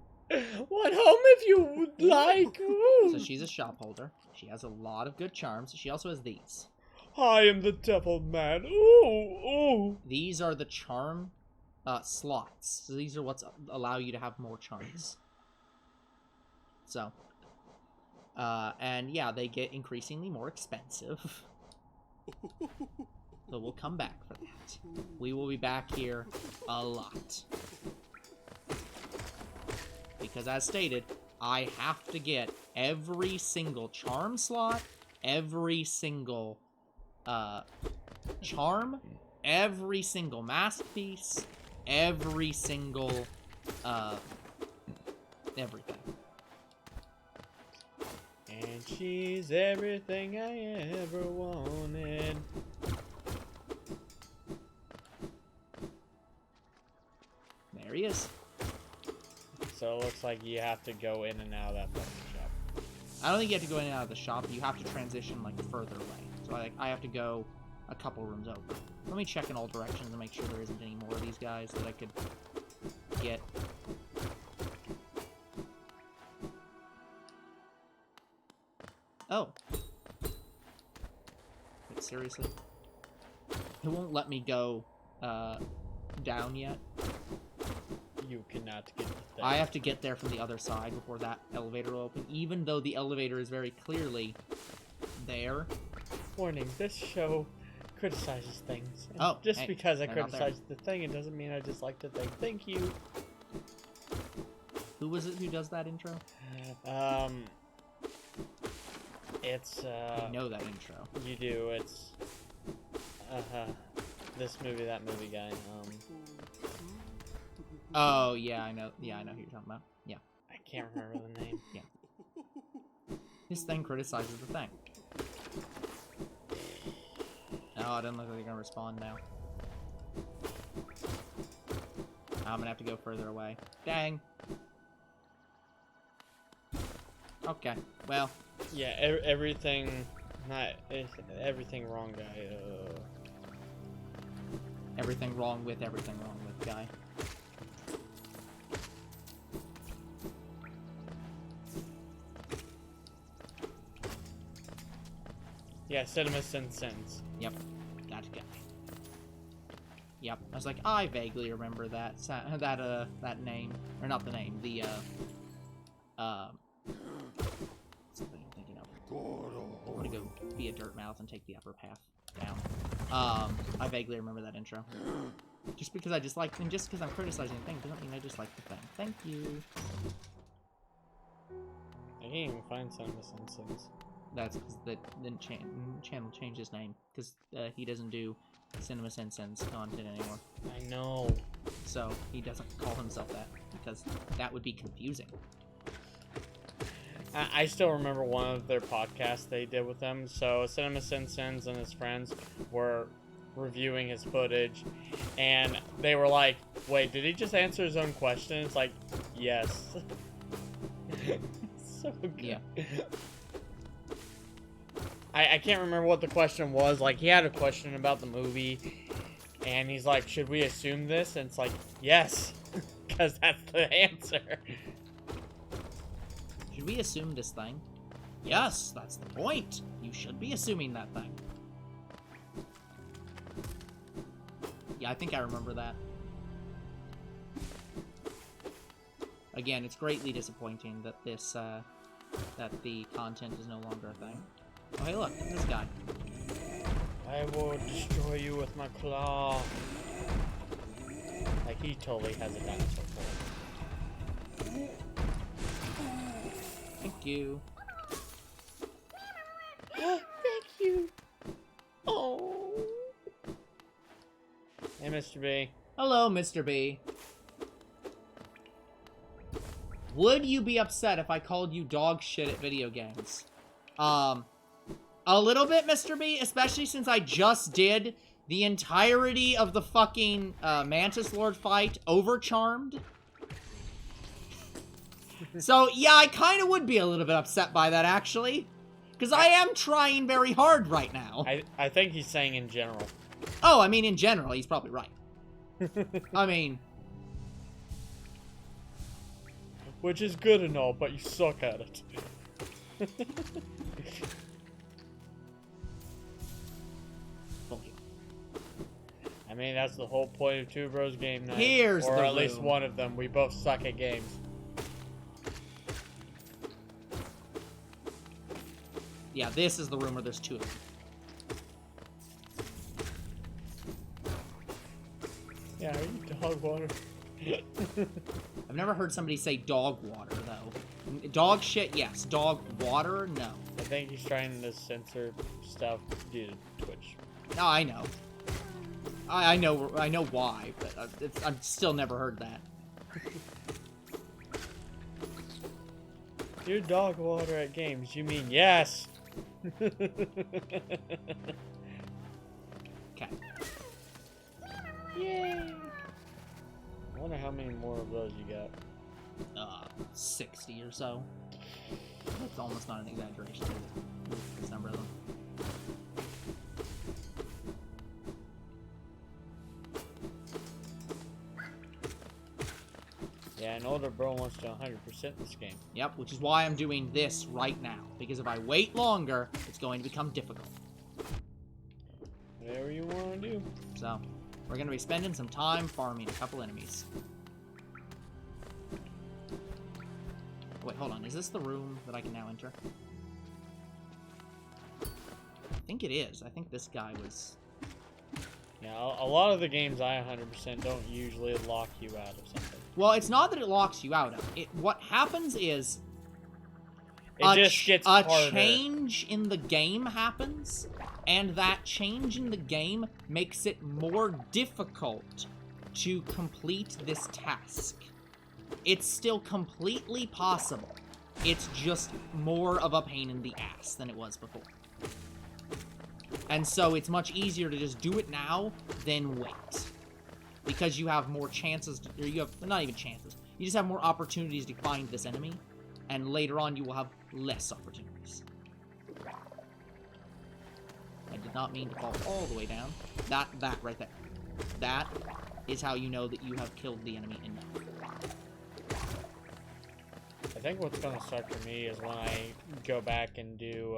one home if you would like. Ooh. So she's a shop holder. She has a lot of good charms. She also has these. I am the devil man. Ooh, ooh. These are the charm slots. So these are what's allow you to have more charms. So, and yeah, they get increasingly more expensive. So we'll come back for that. We will be back here a lot. Because as stated, I have to get every single charm slot, every single charm, every single masterpiece, every single everything. And she's everything I ever wanted. There he is. So it looks like you have to go in and out of that fucking shop. I don't think you have to go in and out of the shop. You have to transition like further away. So I have to go a couple rooms over. Let me check in all directions and make sure there isn't any more of these guys that I could get. Oh. Wait, seriously? It won't let me go down yet. You cannot get there. I have to get there from the other side before that elevator will open, even though the elevator is very clearly there. Warning, this show criticizes things. And Oh, just hey, because I they're not there. criticize the thing, it doesn't mean I dislike the thing. Thank you. Who was it who does that intro? It's, I know that intro. You do, it's, this movie, that movie guy, Oh, yeah, I know. Yeah, I know who you're talking about. Yeah. I can't remember the name. Yeah. This thing criticizes the thing. Oh, it doesn't look like they're gonna respond now. I'm gonna have to go further away. Dang. Okay, well. Yeah, everything, everything wrong guy, Everything wrong with guy. Yeah, Cinema Sins. Yep, that guy. Yep, I was like, I vaguely remember that that name, or not the name, the something I'm thinking of. I'm gonna go be a dirt mouth and take the upper path down. I vaguely remember that intro. Just because I dislike, and just because I'm criticizing the thing doesn't mean I dislike the thing. Thank you. I can't even find Cinema Sins. That's because the channel changed his name because he doesn't do Cinema Sense content anymore. I know. So he doesn't call himself that because that would be confusing. I still remember one of their podcasts they did with him. So Cinema Sins and his friends were reviewing his footage, and they were like, wait, did he just answer his own question? It's like, yes. So good. Yeah. I can't remember what the question was. Like, he had a question about the movie, and he's like, should we assume this? And it's like, yes, because that's the answer. Should we assume this thing? Yes, that's the point. You should be assuming that thing. Yeah, I think I remember that. Again, it's greatly disappointing that this, that the content is no longer a thing. Oh, hey, look, this guy. I will destroy you with my claw. Like, he totally has a dinosaur form. Thank you. Thank you. Oh. Hey, Mr. B. Hello, Mr. B. Would you be upset if I called you dog shit at video games? A little bit, Mr. B, especially since I just did the entirety of the fucking Mantis Lord fight Overcharmed. So, yeah, I kind of would be a little bit upset by that, actually. Because I am trying very hard right now. I think he's saying in general. Oh, I mean, in general, he's probably right. I mean... Which is good and all, but you suck at it. I mean, that's the whole point of Two Bros Game Night. Here's or the at least room. one of them. We both suck at games. Yeah, this is the room where there's two of them. Yeah, are you dog water? I've never heard somebody say dog water, though. Dog shit, yes. Dog water, no. I think he's trying to censor stuff due to Twitch. No, I know. I know why, but I've still never heard that. You're dog water at games. You mean yes? Okay. Yay! I wonder how many more of those you got. 60 or so. That's almost not an exaggeration. This number of them. Yeah, an older bro wants to 100% this game. Yep, which is why I'm doing this right now. Because if I wait longer, it's going to become difficult. Whatever you want to do. So, we're going to be spending some time farming a couple enemies. Wait, hold on. Is this the room that I can now enter? I think it is. I think this guy was... Yeah, a lot of the games I 100% don't usually lock you out of something. Well, it's not that it locks you out of it. What happens is... It just gets harder. A change in the game happens, and that change in the game makes it more difficult to complete this task. It's still completely possible. It's just more of a pain in the ass than it was before. And so it's much easier to just do it now than wait. Because you have more chances, or you have, not even chances, you just have more opportunities to find this enemy, and later on you will have less opportunities. I did not mean to fall all the way down. That right there. That is how you know that you have killed the enemy enough. I think what's going to suck for me is when I go back and do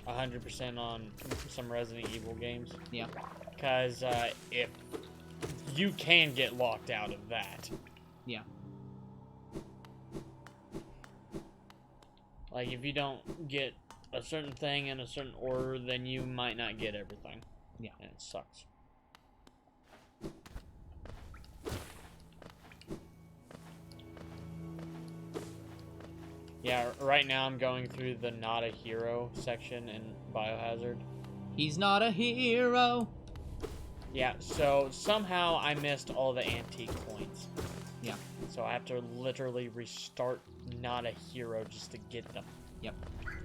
100% on some Resident Evil games. Yeah. Because if you can get locked out of that. Yeah. Like, if you don't get a certain thing in a certain order, then you might not get everything. Yeah. And it sucks. Yeah, right now I'm going through the not a hero section in Biohazard. He's not a hero. Yeah, so somehow I missed all the antique coins. Yeah. So I have to literally restart Not a Hero just to get them. Yep.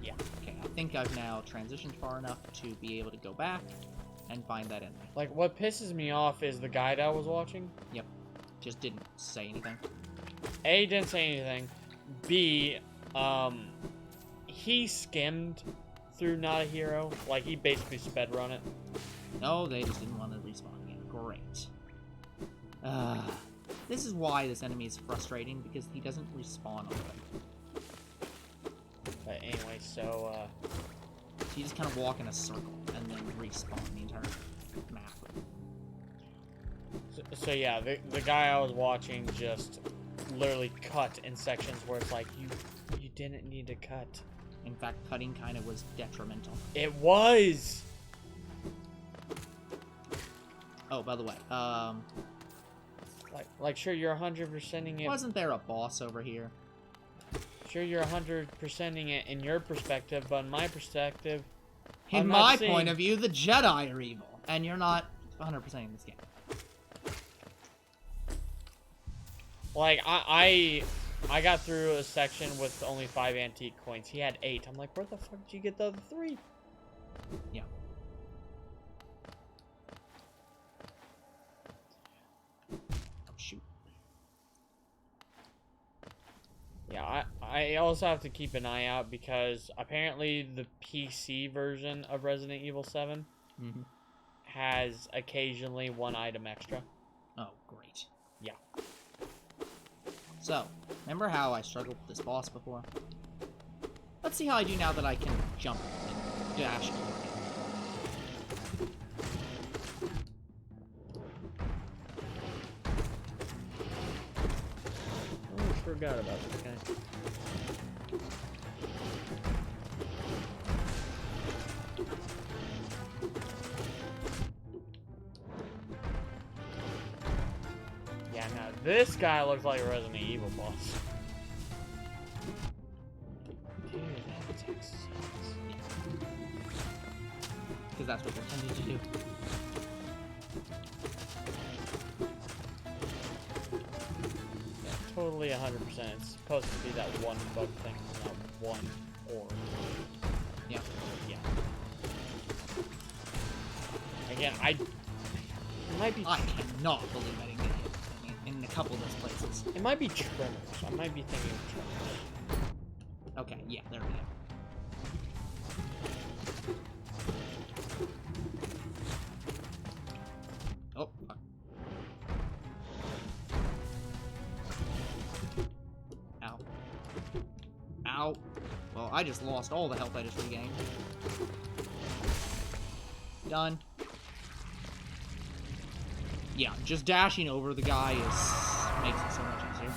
Yeah. Okay, I think I've now transitioned far enough to be able to go back and find that enemy. Like, what pisses me off is the guide I was watching. Yep. Just didn't say anything. A, didn't say anything. B, he skimmed through Not a Hero. Like, he basically sped run it. No, they just didn't want to respawn again. Great. This is why this enemy is frustrating, because he doesn't respawn often. But anyway, so, So you just kind of walk in a circle and then respawn the entire map. so yeah, the guy I was watching just literally cut in sections where it's like, you didn't need to cut. In fact, cutting kind of was detrimental. It was! Oh, by the way, Like sure, you're 100%ing it. wasn't there a boss over here? Sure, you're 100%ing it in your perspective, but in my perspective, In I'm my not seeing... point of view, the Jedi are evil, and you're not 100%ing this game. Like, I got through a section with only 5 antique coins. He had 8. I'm like, where the fuck did you get the other 3? Yeah. Oh, shoot. Yeah, I also have to keep an eye out because apparently the PC version of Resident Evil 7 Mm-hmm. has occasionally 1 item extra. Oh, great. Yeah. So, remember how I struggled with this boss before? Let's see how I do now that I can jump and dash. Oh, forgot about this guy. Yeah, now this guy looks like a Resident Evil boss. Dude, that attack sucks. Because that's what they're intended to do. Yeah, totally 100%. It's supposed to be that one bug thing, not one orb. Yeah. Yeah. Again, it might be. I cannot believe I didn't get hit in a couple of those places. It might be Tremors. I might be thinking of Tremors. Okay, yeah, there we go. Oh, fuck. Ow. Ow. Well, I just lost all the health I just regained. Done. Yeah, just dashing over the guy makes it so much easier.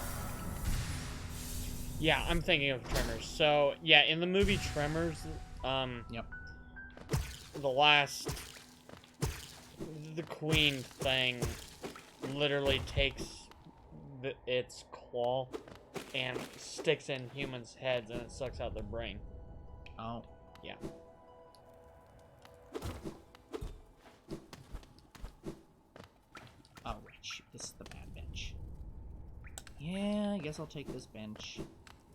Yeah, I'm thinking of Tremors. So, yeah, in the movie Tremors, Yep. the queen thing literally takes its claw and sticks in humans' heads and it sucks out their brain. Oh. Yeah. Oh, right, shoot, this is the bad bench. Yeah, I guess I'll take this bench.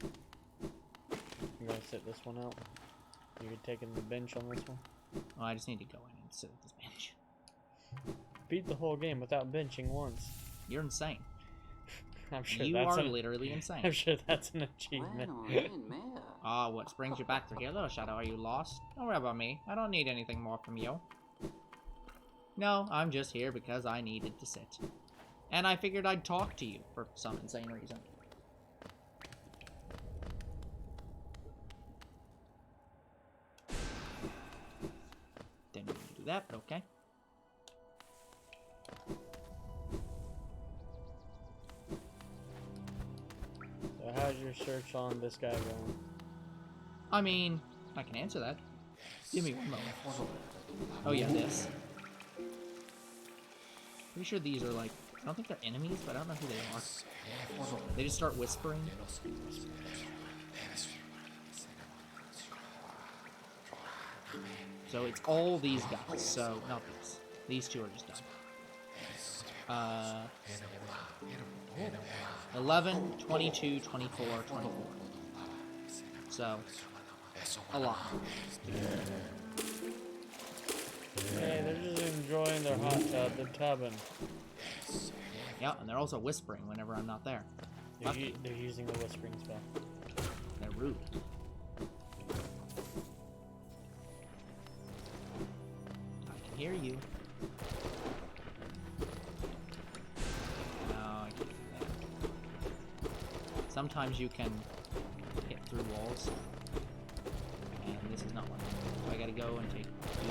You gonna sit this one out? You're taking the bench on this one? Oh, I just need to go in and sit at this bench. Beat the whole game without benching once. You're insane. I'm sure You that's are literally I'm insane. sure that's an achievement. Ah, what brings you back to here, little Shadow? Are you lost? Don't worry about me. I don't need anything more from you. No, I'm just here because I needed to sit. And I figured I'd talk to you for some insane reason. Didn't mean to do that, but okay. So how's your search on this guy going? I mean, I can answer that. Give me one moment. Oh yeah, this. Pretty sure these are like, I don't think they're enemies, but I don't know who they are. They just start whispering. So it's all these guys, so not these. These two are just done. 11, 22, 24, 24. So, a lot. Hey, they're just enjoying their hot tub. They're tubbing. Yeah, and they're also whispering whenever I'm not there. They're using the whispering spell. They're rude. I can hear you. No, I can't do that. Sometimes you can hit through walls. And this is not one. So I gotta go and do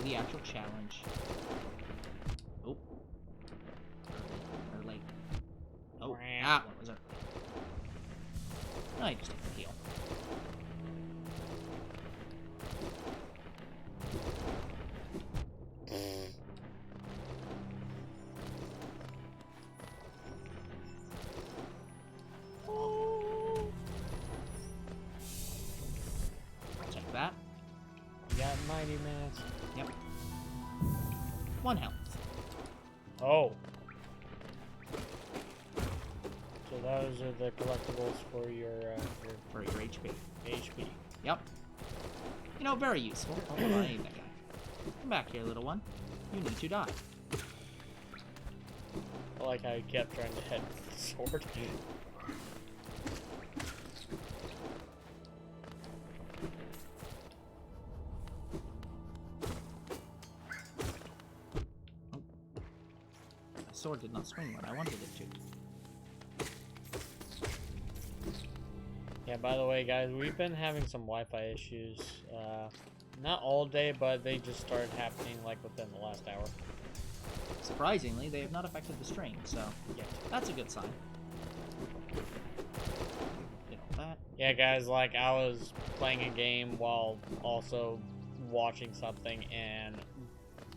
the actual challenge. Oh. Or late. Oh, that one was early. I just take the heal. I'll check that. You got Mighty Mask. Yep. 1 health. Oh. So those are the collectibles for your HP. HP. Yep. You know, very useful. Oh, hold on, I need that guy. Come back here, little one. You need to die. I like how you kept trying to head with the sword. My sword did not swing when I wanted it to. Yeah, by the way, guys, we've been having some Wi-Fi issues. Not all day, but they just started happening like within the last hour. Surprisingly, they have not affected the stream, so Yeah. that's a good sign. Get all that. Yeah, guys, like I was playing a game while also watching something, and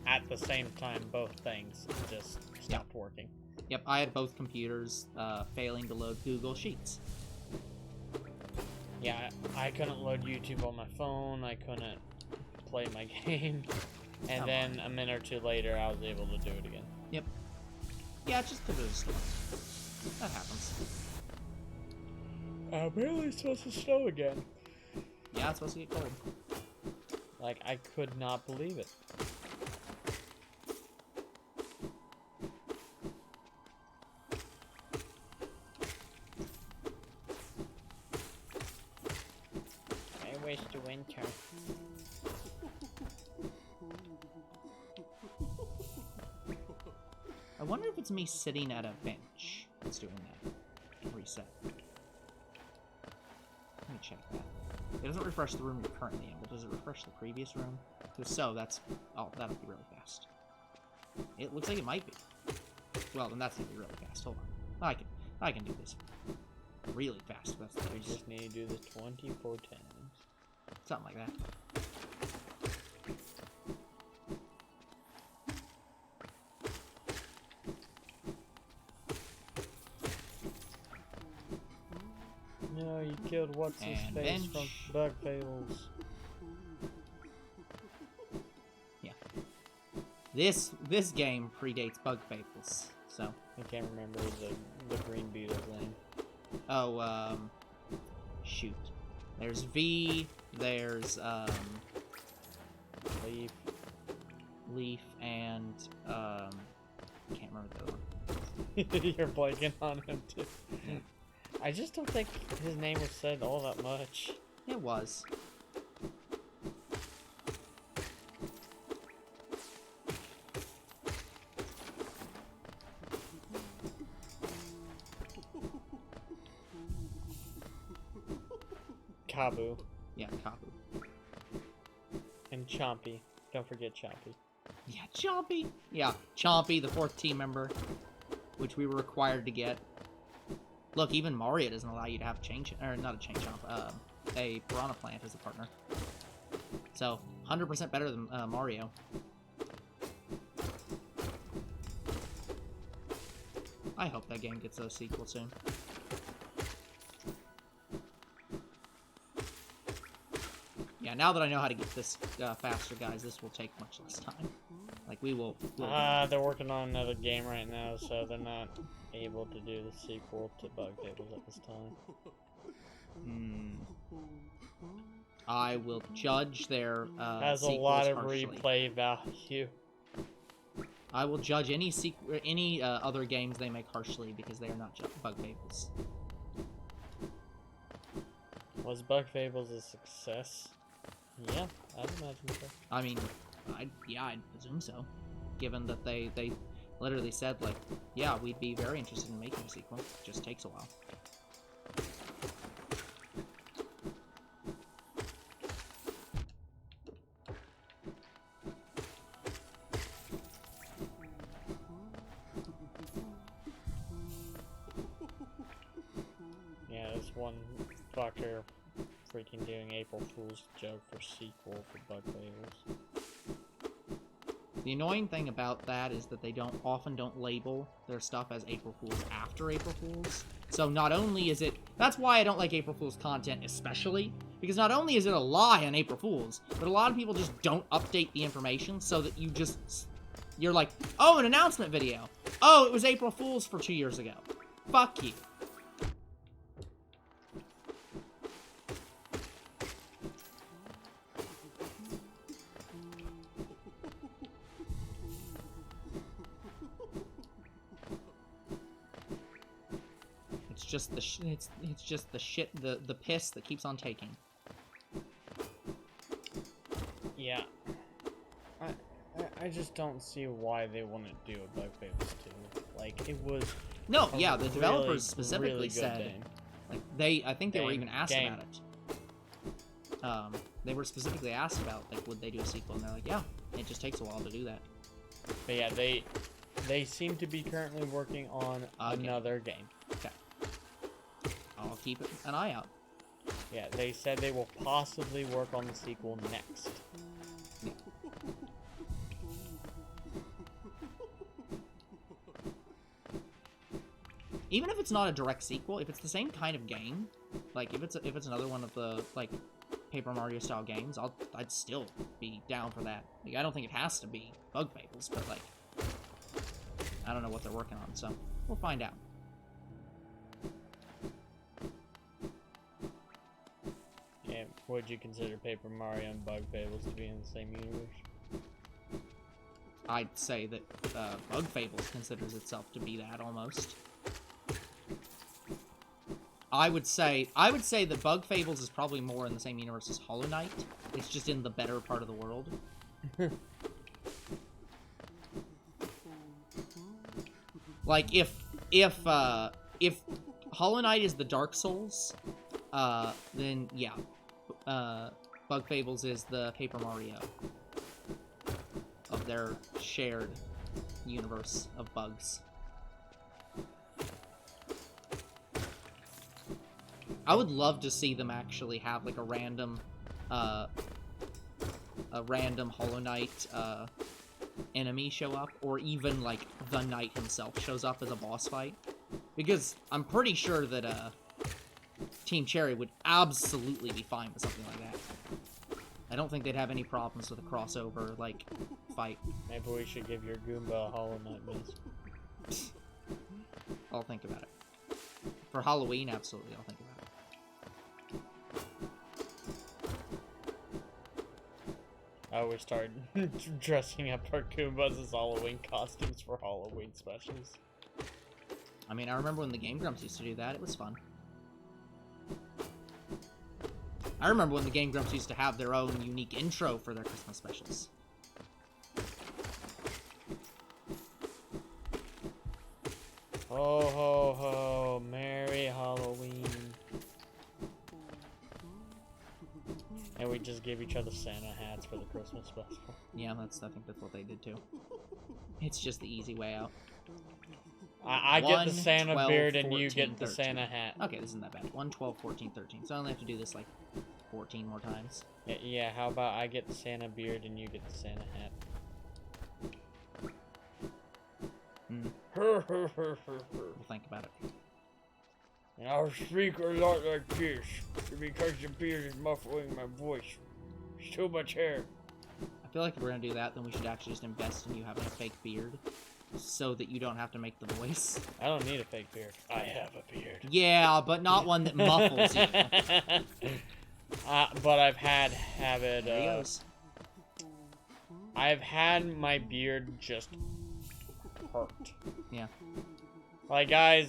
at the same time, both things just stopped working. Yep, I had both computers failing to load Google Sheets. Yeah, I couldn't load YouTube on my phone. I couldn't play my game. And Come then a minute or two later, I was able to do it again. Yep. Yeah, it's just because it was a storm. That happens. Apparently it's supposed to snow again. Yeah, it's supposed to get cold. Like, I could not believe it. I wish to winter. I wonder if it's me sitting at a bench that's doing that. Reset. Let me check that. It doesn't refresh the room you're currently in, but does it refresh the previous room? If so, that'll be really fast. It looks like it might be. Well, then that's gonna be really fast. Hold on. I can do this really fast. That's the We just need to do this 24 times. something like that. No, you killed what's his And face bench. from Bug Fables. This game predates Bug Fables, so. I can't remember the green beetle's name. Oh, shoot. There's V, there's, Leaf, and, can't remember the other one. You're blanking on him too. I just don't think his name was said all that much. It was. Kabu Yeah, Kabu. and Chompy. Don't forget Chompy. Yeah, Chompy! Yeah, Chompy, the 4th team member, which we were required to get. Look, even Mario doesn't allow you to have not a chain chomp, a piranha plant as a partner. So, 100% better than Mario. I hope that game gets a sequel soon. Yeah, now that I know how to get this faster, guys, this will take much less time. Like, we'll They're working on another game right now, so they're not able to do the sequel to Bug Fables at this time. I will judge their Has a sequels lot of harshly. replay value. I will judge any other games they make harshly because they are not Bug Fables. Was Bug Fables a success? Yeah, I'd imagine so. I mean, I'd presume so. Given that they literally said, like, yeah, we'd be very interested in making a sequel. It just takes a while. Yeah, there's one fucker freaking doing April Fool's joke for sequel for Bug Fables. The annoying thing about that is that they often don't label their stuff as April Fools after April Fools. So not only is it... That's why I don't like April Fools content especially, because not only is it a lie on April Fools, but a lot of people just don't update the information so that you're like, oh, an announcement video. Oh, it was April Fools for 2 years ago. Fuck you. It's just the piss that keeps on taking. Yeah. I just don't see why they wouldn't do a Bug Fables 2. Like, it was... No, yeah, the developers specifically really good said... game. Like, I think they were even asked game. about it. They were specifically asked about, like, would they do a sequel, and they're like, yeah, it just takes a while to do that. But yeah, they seem to be currently working on another game. Okay. I'll keep an eye out. Yeah, they said they will possibly work on the sequel next. Yeah. Even if it's not a direct sequel, if it's the same kind of game, like if it's another one of the like Paper Mario style games, I'd still be down for that. Like, I don't think it has to be Bug Fables, but like I don't know what they're working on, so we'll find out. Yeah, would you consider Paper Mario and Bug Fables to be in the same universe? I'd say that Bug Fables considers itself to be that almost. I would say that Bug Fables is probably more in the same universe as Hollow Knight. It's just in the better part of the world. Like if Hollow Knight is the Dark Souls, then yeah, Bug Fables is the Paper Mario of their shared universe of bugs. I would love to see them actually have like a random Hollow Knight enemy show up, or even like the Knight himself shows up as a boss fight, because I'm pretty sure that Team Cherry would absolutely be fine with something like that. I don't think they'd have any problems with a crossover like fight. Maybe we should give your Goomba a Hollow Knight miss. I'll think about it. For Halloween, absolutely, I'll think about it. I always start dressing up our Goombas as Halloween costumes for Halloween specials. I mean, I remember when the Game Grumps used to do that. It was fun. I remember when the Game Grumps used to have their own unique intro for their Christmas specials. Ho ho ho, Merry Halloween. And we just give each other Santa hats for the Christmas special. Yeah, I think that's what they did too. It's just the easy way out. I get the Santa 12, beard and 14, you get the 13. Santa hat. Okay, this isn't that bad. 1, 12, 14, 13. So I only have to do this like 14 more times. Yeah, how about I get the Santa beard and you get the Santa hat? We'll think about it. And I'll speak a lot like this, because the beard is muffling my voice. It's too much hair. feel like if we're gonna do that, then we should actually just invest in you having a fake beard, so that you don't have to make the voice. I don't need a fake beard. I have a beard. Yeah, but not one that muffles you. But I've have it. There he goes. I've had my beard just hurt. Yeah. Like, guys,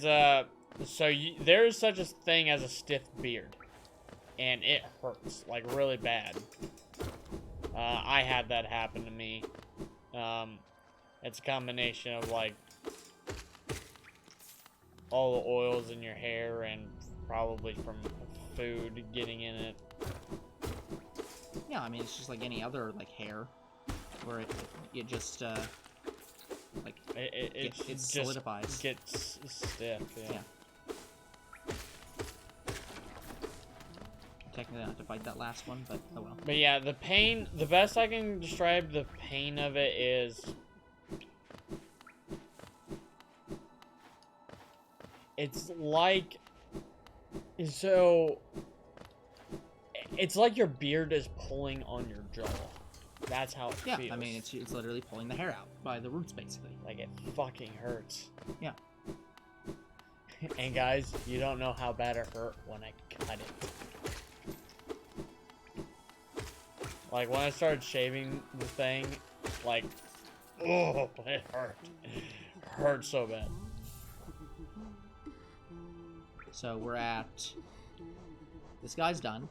so there's such a thing as a stiff beard, and it hurts, like, really bad. I had that happen to me. It's a combination of, like, all the oils in your hair and probably from food getting in it. Yeah, I mean, it's just like any other, like, hair, where it just, like, it just solidifies. Gets stiff, yeah. Technically, I have to fight that last one, but oh well. But yeah, the pain, the best I can describe the pain of it is... It's like... So... It's like your beard is pulling on your jaw. That's how it feels. Yeah, I mean, it's literally pulling the hair out by the roots, basically. Like, it fucking hurts. Yeah. And guys, you don't know how bad it hurt when I cut it. Like, when I started shaving the thing, like, oh, it hurt. It hurt so bad. So we're at... This guy's done.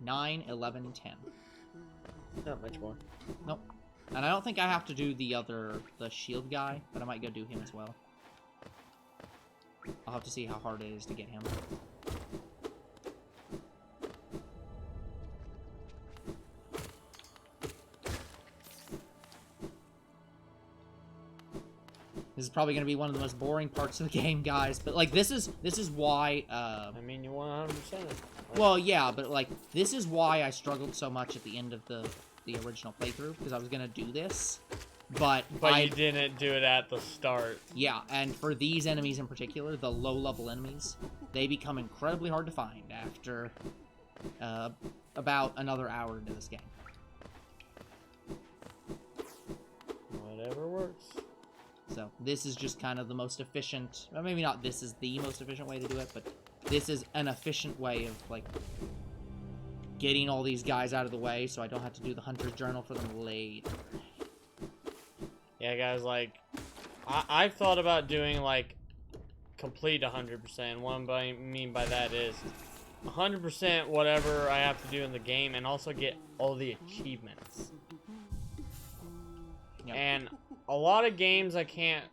9, 11, 10. Not much more. Nope. And I don't think I have to do the shield guy, but I might go do him as well. I'll have to see how hard it is to get him. This is probably going to be one of the most boring parts of the game, guys. But, like, this is why, I mean, you want 100%. Well, yeah, but, like, this is why I struggled so much at the end of the original playthrough, because I was going to do this, but you didn't do it at the start. Yeah, and for these enemies in particular, the low-level enemies, they become incredibly hard to find after about another hour into this game. Whatever works. So, this is just kind of the most efficient... Well, maybe not this is the most efficient way to do it, but this is an efficient way of, like, getting all these guys out of the way so I don't have to do the Hunter's Journal for them later. Yeah, guys, like, I've thought about doing, like, complete 100%. What I mean by that is 100% whatever I have to do in the game and also get all the achievements. Yep. And a lot of games I can't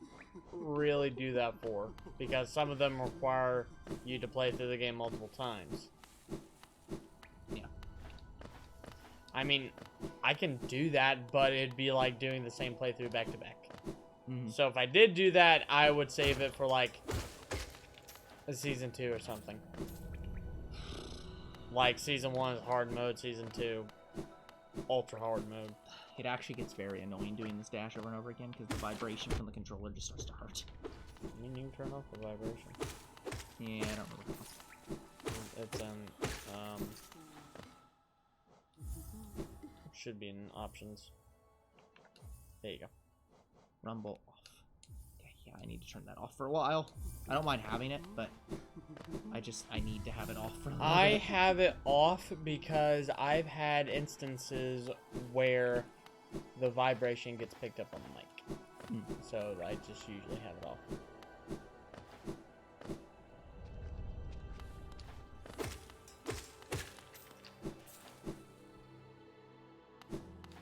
really do that for, because some of them require you to play through the game multiple times. Yeah. I mean, I can do that, but it'd be like doing the same playthrough back to back. Mm-hmm. So if I did do that, I would save it for like a season 2 or something. Like season 1 is hard mode, season 2 ultra hard mode. It actually gets very annoying doing this dash over and over again because the vibration from the controller just starts to hurt. I mean, you can turn off the vibration. Yeah, I don't remember. It's should be in options. There you go. Rumble off. Okay, yeah, I need to turn that off for a while. I don't mind having it, but I need to have it off for a little I bit. have it off because I've had instances where the vibration gets picked up on the mic. So I just usually have it off.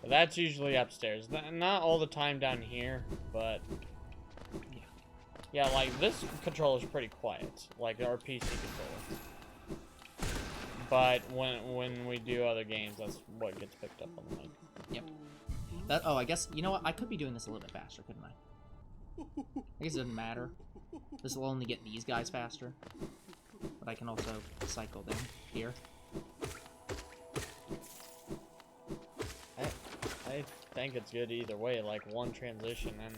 But that's usually upstairs. Not all the time down here, but yeah, like this controller's pretty quiet, like our PC controller. But when we do other games, that's what gets picked up on the mic. Yep. Oh, I guess, you know what? I could be doing this a little bit faster, couldn't I? I guess it doesn't matter. This will only get these guys faster. But I can also cycle them here. I think it's good either way, like one transition and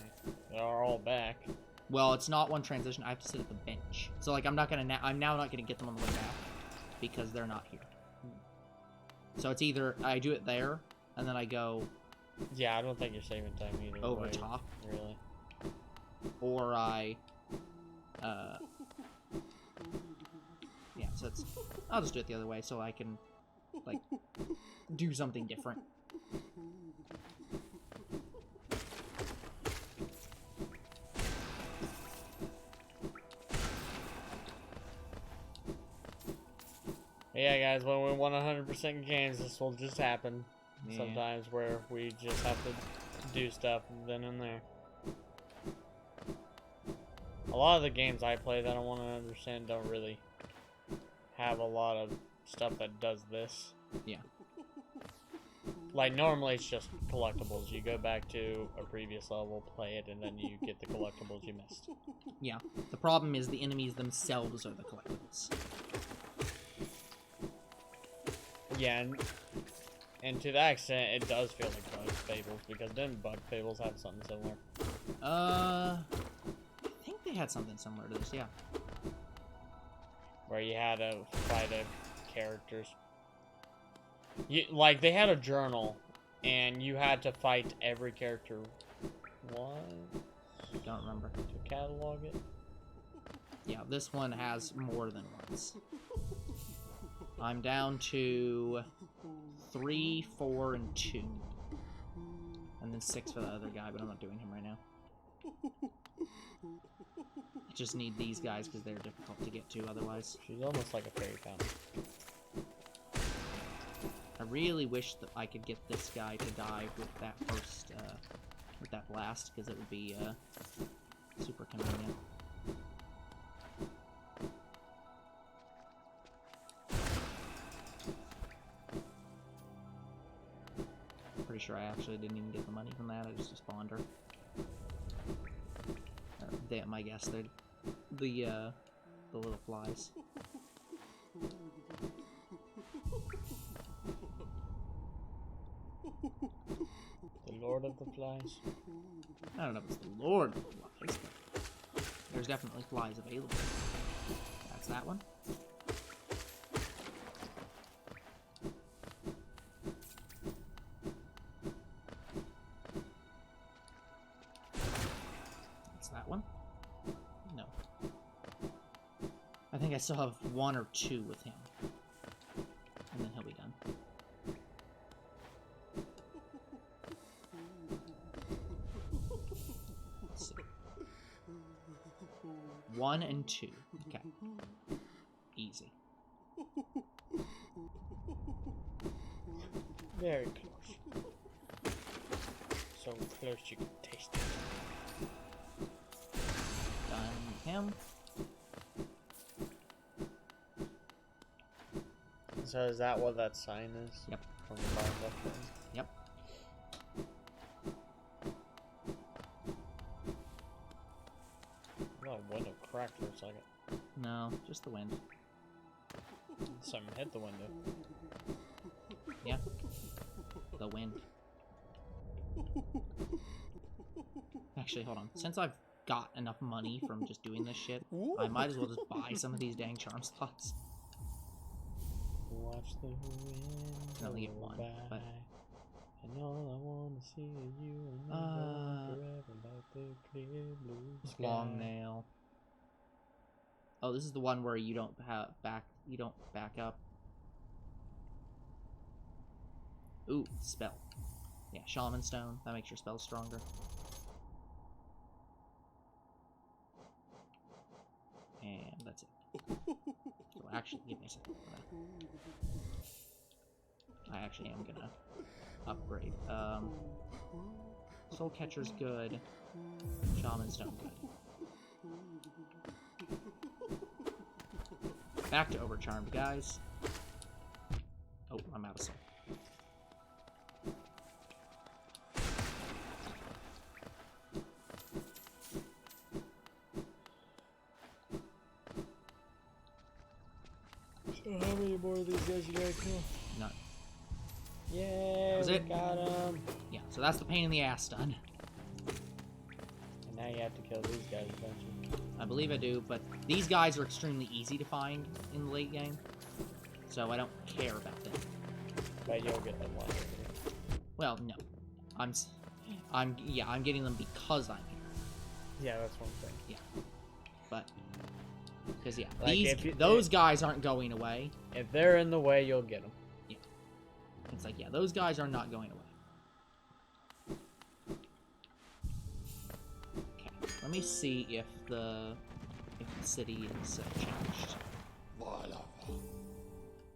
they're all back. Well, it's not one transition. I have to sit at the bench. So, like, I'm now not gonna get them on the way back because they're not here. So it's either I do it there, and then I go Yeah, I don't think you're saving time either. over way, top, Really. or I, yeah, so it's, I'll just do it the other way so I can, like, do something different. Yeah, guys, when we want 100% games, this will just happen. Yeah. Sometimes where we just have to do stuff then and there. A lot of the games I play that I want to understand don't really have a lot of stuff that does this. Yeah. Like, normally it's just collectibles. You go back to a previous level, play it, and then you get the collectibles you missed. Yeah. The problem is the enemies themselves are the collectibles. Yeah, and to that extent, it does feel like Bug Fables, because didn't Bug Fables have something similar? I think they had something similar to this, yeah. Where you had to fight characters. Like, they had a journal, and you had to fight every character once Don't remember. to catalog it. Yeah, this one has more than once. I'm down to 3, 4, and 2. And then 6 for the other guy, but I'm not doing him right now. I just need these guys because they're difficult to get to otherwise. She's almost like a fairy fountain. I really wish that I could get this guy to die with that first, with that blast, because it would be, super convenient. Pretty sure I actually didn't even get the money from that, I just spawned her. Damn, I guess they're the little flies. The Lord of the Flies. I don't know if it's the Lord of the Flies, but there's definitely flies available. That's that one. That's that one. No. I think I still have 1 or 2 with him. And then he'll be done. Let's see. 1 and 2. Okay. Easy. Very close. So close you can taste it. Done him. So is that what that sign is? Yep. From the bottom left hand? Yep. Oh, window cracked for a second. No, just the wind. Something hit the window. Yeah. The wind. Actually, hold on. Since I've got enough money from just doing this shit, I might as well just buy some of these dang charm slots. Watch the wind. I only get one, by, but and all I want to see is you and me forever like the clear blue sky. long nail. Oh, this is the one where you don't back up. Ooh, spell. Yeah, Shaman Stone. That makes your spells stronger. And that's it. So actually, give me a second for that. I actually am gonna upgrade. Soul Catcher's good. Shaman Stone good. Back to Overcharmed, guys. Oh, I'm out of soul. So how many more of these guys you gotta kill? None. Yeah, Was we it? got him. Yeah, so that's the pain in the ass done. And now you have to kill these guys, don't you? I believe I do, but these guys are extremely easy to find in the late game, so I don't care about them. But you'll get them one. Well, no. I'm getting them because I'm here. Yeah, that's one thing. Yeah. But because Like, those guys aren't going away. If they're in the way, you'll get them. Yeah. It's like, yeah, those guys are not going away. Okay. Let me see if the city is changed.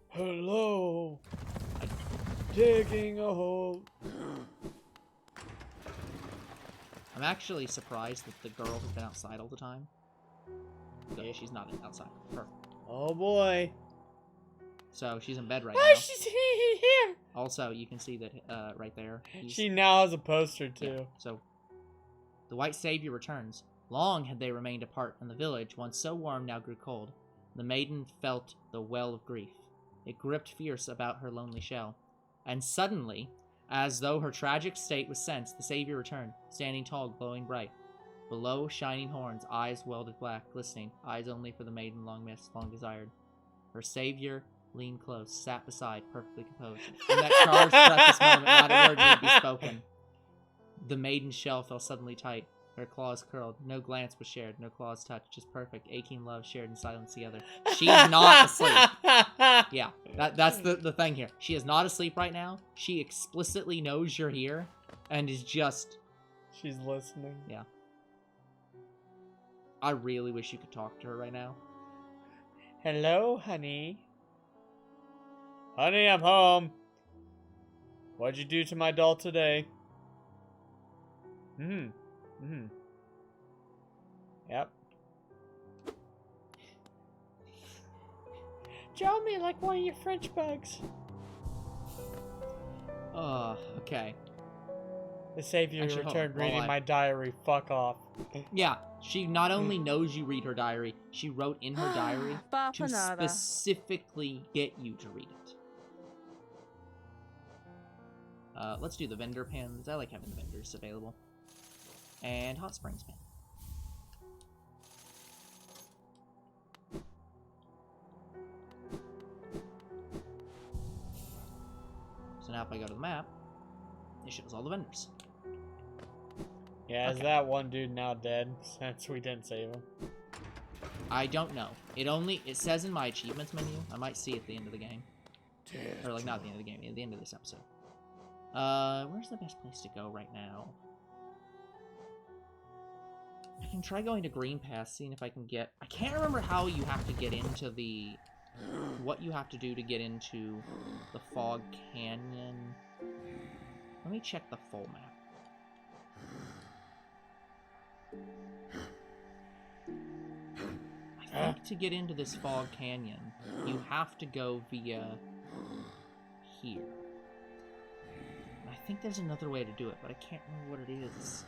Hello. Digging a hole. I'm actually surprised that the girl has been outside all the time. Yeah, she's not outside. Perfect. Oh boy. So she's in bed right Oh, now. she's here. Also, you can see that right there. She now has a poster too. Yeah, so the white savior returns. Long had they remained apart, and the village, once so warm, now grew cold. The maiden felt the well of grief. It gripped fierce about her lonely shell. And suddenly, as though her tragic state was sensed, the savior returned, standing tall, glowing bright. Below shining horns, eyes welded black, glistening, eyes only for the maiden long missed, long desired. Her savior leaned close, sat beside, perfectly composed. In that charged breathless moment, not a word need be spoken. The maiden's shell fell suddenly tight. Her claws curled. No glance was shared. No claws touched. Just perfect, aching love shared in silence together. She's not asleep. Yeah, that's the thing here. She is not asleep right now. She explicitly knows you're here, and is just... She's listening. Yeah. I really wish you could talk to her right now. Hello, honey. Honey, I'm home. What'd you do to my doll today? Yep. Draw me like one of your French bugs. Okay. The savior Actually, hold returned on, reading while my diary. Fuck off. Yeah, she not only knows you read her diary, she wrote in her diary to Bapanada. specifically get you to read it. Let's do the vendor pins. I like having the vendors available. And hot springs pin. So now if I go to the map, it shows all the vendors. Yeah, is that one dude now dead since we didn't save him? I don't know. It says in my achievements menu. I might see at the end of the game. Or like not at the end of the game, at the end of this episode. Where's the best place to go right now? I can try going to Green Pass, seeing if I can get... I can't remember how you have to get into the... What you have to do to get into the Fog Canyon. Let me check the full map. I think to get into this Fog Canyon, you have to go via here. And I think there's another way to do it, but I can't remember what it is.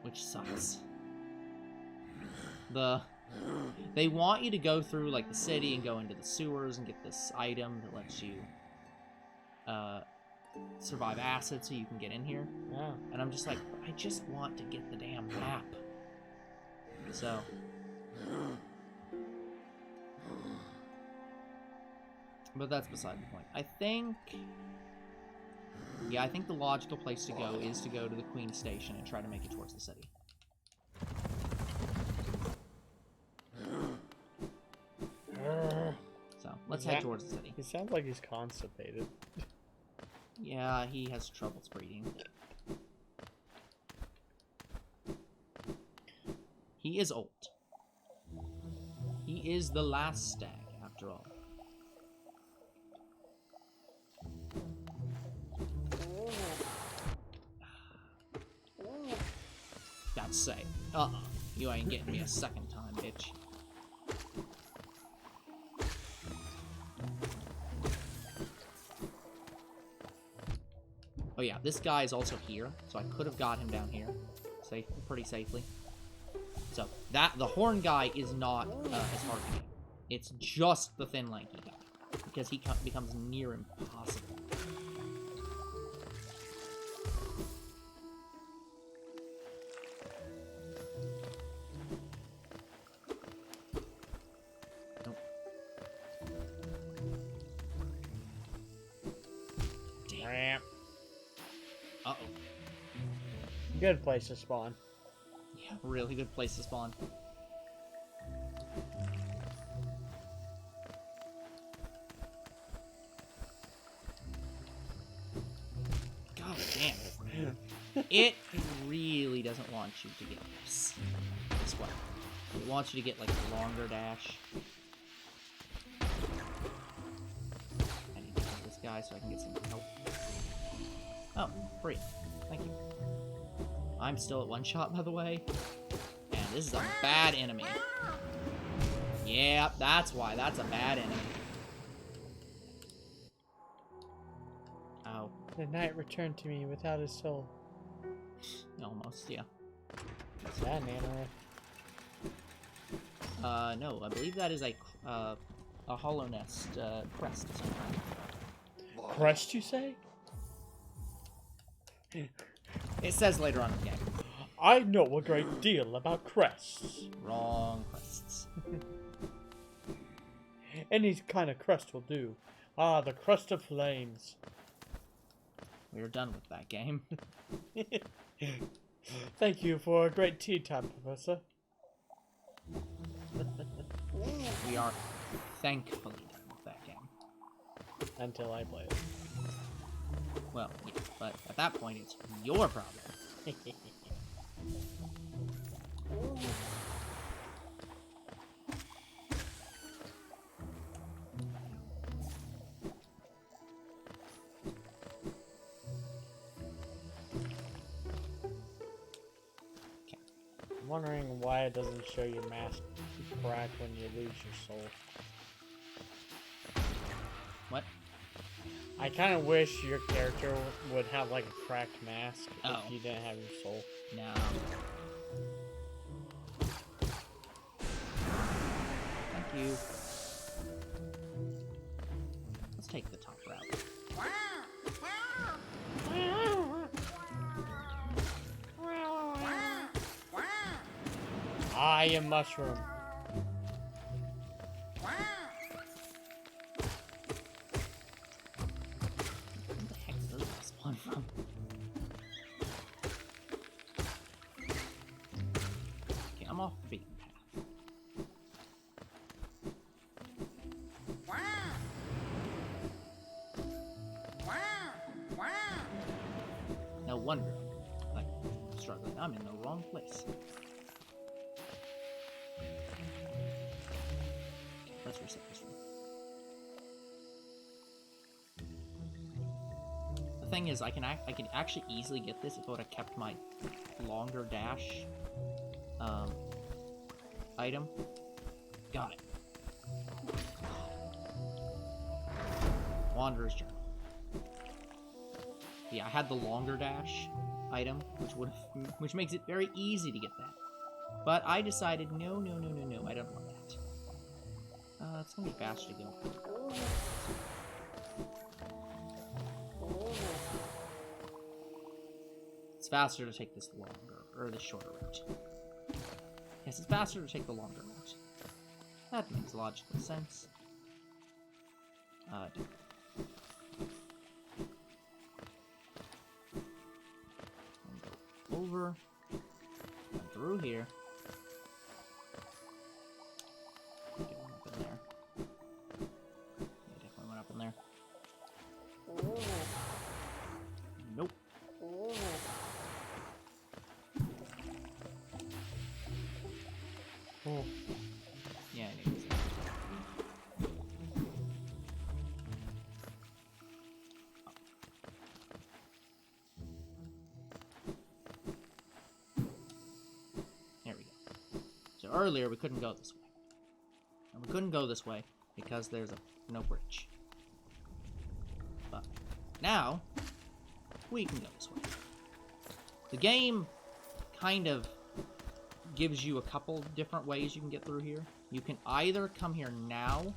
Which sucks. They want you to go through like the city and go into the sewers and get this item that lets you survive acid so you can get in here. Yeah. And I'm just like, I just want to get the damn map. So but that's beside the point. I think the logical place to go is to go to the Queen Station and try to make it towards the city. So, let's head towards the city. He sounds like he's constipated. Yeah, he has troubles breathing. He is old. He is the last stag, after all. Gotta say, you ain't getting me a second time, bitch. Oh yeah, this guy is also here, so I could have got him down here, pretty safely. So the horn guy is not as hard to get. It's just the thin, lanky guy, because he becomes near impossible. Good place to spawn. Yeah, really good place to spawn. God damn it. It really doesn't want you to get this way. It wants you to get, like, a longer dash. I need to kill this guy so I can get some help. Oh, free. Thank you. I'm still at one shot, by the way. And this is a bad enemy. Yep, that's why. That's a bad enemy. Oh. The knight returned to me without his soul. Almost, yeah. Is that an animal? No, I believe that is a hollow nest, crest of some kind. Crest, you say? It says later on in the game. I know a great deal about crests. Wrong crests. Any kind of crest will do. Ah, the crest of flames. We're done with that game. Thank you for a great tea time, Professor. We are thankfully done with that game. Until I play it. Well, yeah, but at that point, it's your problem. I'm wondering why it doesn't show your mask crack when you lose your soul. What? I kind of wish your character would have like a cracked mask Oh. if you didn't have your soul. No. Thank you. Let's take the top route. I am Mushroom. Where the heck did those guys spawn from? Okay, I'm off the beaten path. No wonder. Like, I'm struggling. I'm in the wrong place. Let's reset this room. The thing is, I can actually easily get this if I would have kept my longer dash item. Got it. Wanderer's Journal. Yeah, I had the longer dash item, which makes it very easy to get that. But I decided, no, I don't want that. It's gonna be faster to go. It's faster to take this longer, or this shorter route. Yes, it's faster to take the longer route. That makes logical sense. And go over, and through here. Get one up in there. Yeah, definitely went up in there. Nope. Oh. Yeah, I knew it was there. There we go. So earlier we couldn't go this way. And we couldn't go this way because there's no bridge. But now we can go this way. The game kind of gives you a couple different ways you can get through here. You can either come here now,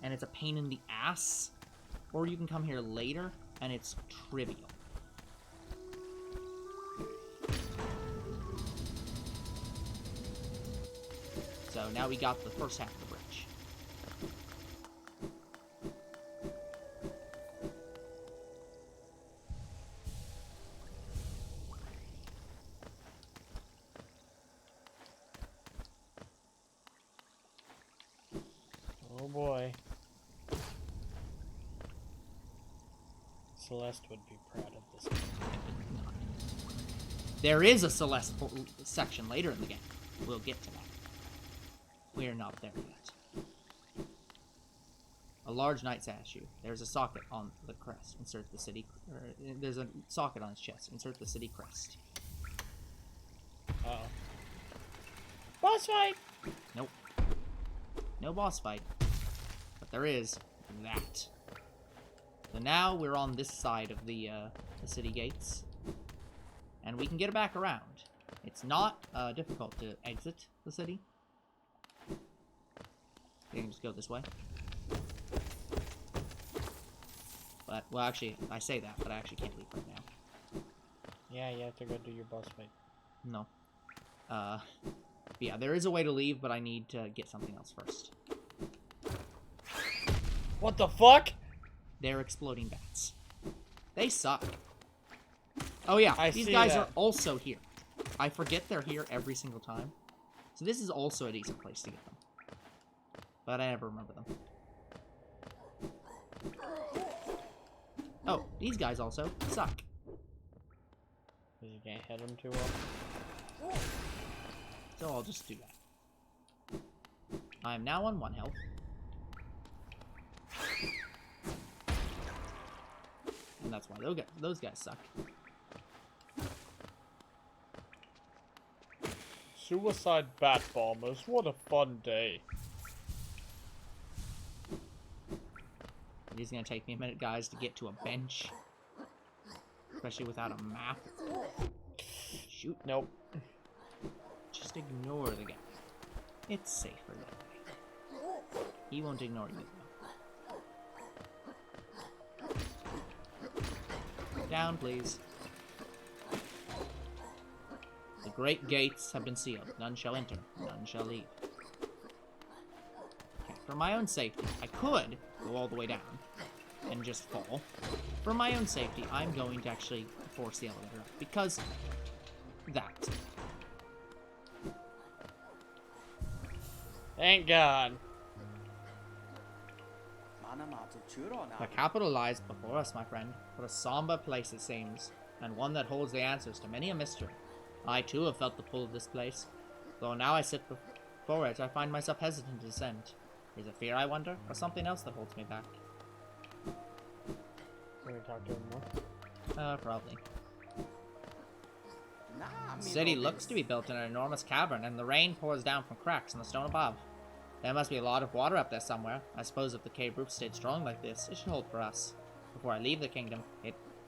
and it's a pain in the ass, or you can come here later, and it's trivial. So now we got the first half of the bridge. Oh boy. Celeste would be proud of this game. There is a Celeste section later in the game. We'll get to that. We're not there yet. A large knight statue. There's a socket on the crest. Insert the city. There's a socket on his chest. Insert the city crest. Uh-oh. Boss fight! Nope. No boss fight. But there is that. So now we're on this side of the city gates. And we can get back around. It's not difficult to exit the city. You can just go this way. But, well, actually, I say that, but I actually can't leave right now. Yeah, you have to go do your boss fight. No. Yeah, there is a way to leave, but I need to get something else first. What the fuck? They're exploding bats. They suck. Oh yeah, these see guys that. are also here. I forget they're here every single time. So this is also a decent place to get them. But I never remember them. Oh, these guys also suck. Because you can't hit them too well. So I'll just do that. I am now on 1 health. And that's why those guys suck. Suicide bat bombers, what a fun day. It is going to take me a minute, guys, to get to a bench. Especially without a map. Shoot. Nope. Just ignore the guy. It's safer that way. He won't ignore you, though. Down, please. The great gates have been sealed. None shall enter. None shall leave. Okay, for my own safety, I could go all the way down and just fall. For my own safety, I'm going to actually force the elevator up. Because that. Thank God. The capital lies before us, my friend. What a somber place it seems, and one that holds the answers to many a mystery. I, too, have felt the pull of this place. Though now I sit before it, I find myself hesitant to descend. Is it fear, I wonder, or something else that holds me back? Can we talk to him more? Probably. The city looks to be built in an enormous cavern, and the rain pours down from cracks in the stone above. There must be a lot of water up there somewhere. I suppose if the cave roof stayed strong like this, it should hold for us. Before I leave the kingdom,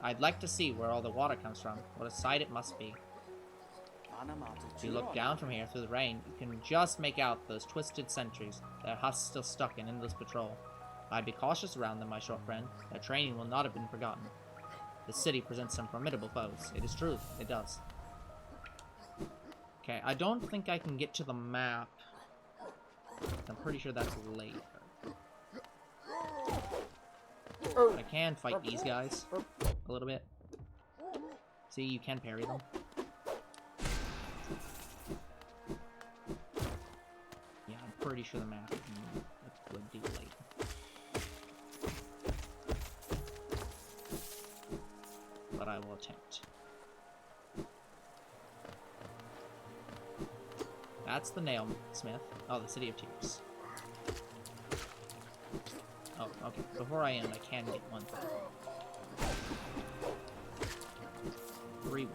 I'd like to see where all the water comes from. What a sight it must be. If you look down from here through the rain, you can just make out those twisted sentries, their husks still stuck in endless patrol. I'd be cautious around them, my short friend. Their training will not have been forgotten. The city presents some formidable foes. It is true, it does. Okay, I don't think I can get to the map. I'm pretty sure that's later. But I can fight these guys a little bit. See, you can parry them. Yeah, I'm pretty sure the map is a good deal later. But I will attempt. That's the nail smith. Oh, the City of Tears. Oh, okay. Before I end, I can get one thing. 3-1.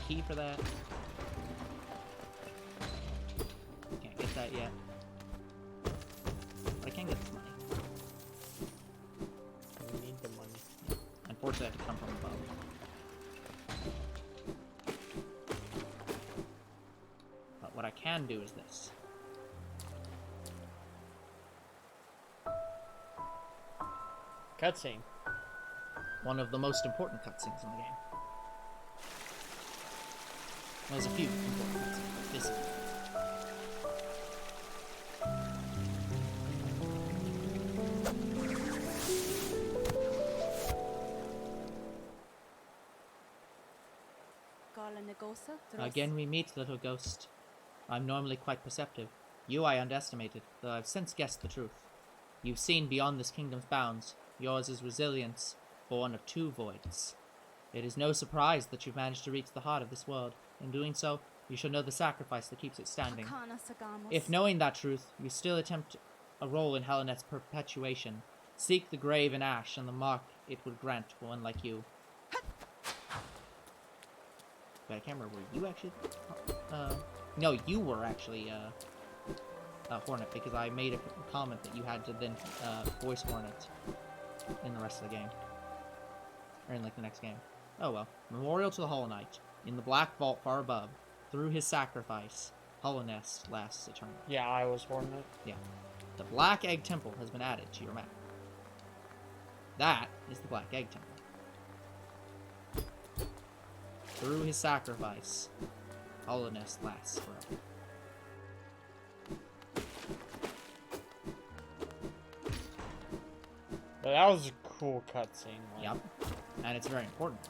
Key for that. Can't get that yet. But I can get this money. We need the money. Unfortunately, I have to come from above. But what I can do is this. Cutscene. One of the most important cutscenes in the game. There's a few important cutscenes, but this is Again we meet, little ghost. I'm normally quite perceptive. You I underestimated, though I've since guessed the truth. You've seen beyond this kingdom's bounds. Yours is resilience, born of two voids. It is no surprise that you've managed to reach the heart of this world. In doing so, you shall know the sacrifice that keeps it standing. If knowing that truth, you still attempt a role in Helenet's perpetuation, seek the grave in ash and the mark it would grant to one like you. But I can't remember, were you actually... no, you were actually, Hornet, because I made a comment that you had to then, voice Hornet in the rest of the game. Or in, like, the next game. Oh well. Memorial to the Hollow Knight. In the black vault far above, through his sacrifice, Hollowness lasts eternally. Yeah, I was Hornet. Yeah. The Black Egg Temple has been added to your map. That is the Black Egg Temple. Through his sacrifice, Hollowness lasts forever. But that was a cool cutscene. Like. Yep. And it's very important.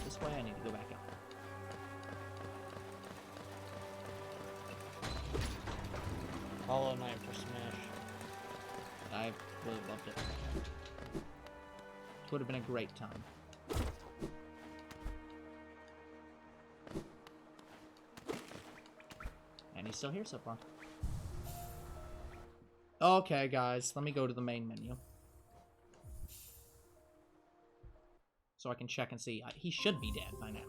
This way I need to go back up. Hollow Knight for Smash. I would have loved it. It would have been a great time. And he's still here so far. Okay, guys, let me go to the main menu. So I can check and see. He should be dead by now.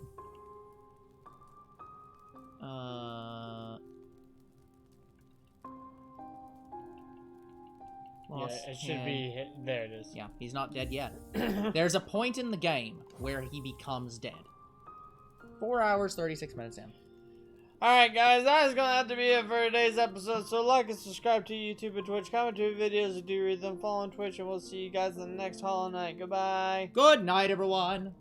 Yeah, it should be... There it is. Yeah, he's not dead yet. There's a point in the game where he becomes dead. 4 hours, 36 minutes in. Alright guys, that is going to have to be it for today's episode. So like and subscribe to YouTube and Twitch. Comment to videos if you read them. Follow on Twitch and we'll see you guys in the next Hollow Knight. Goodbye. Good night, everyone.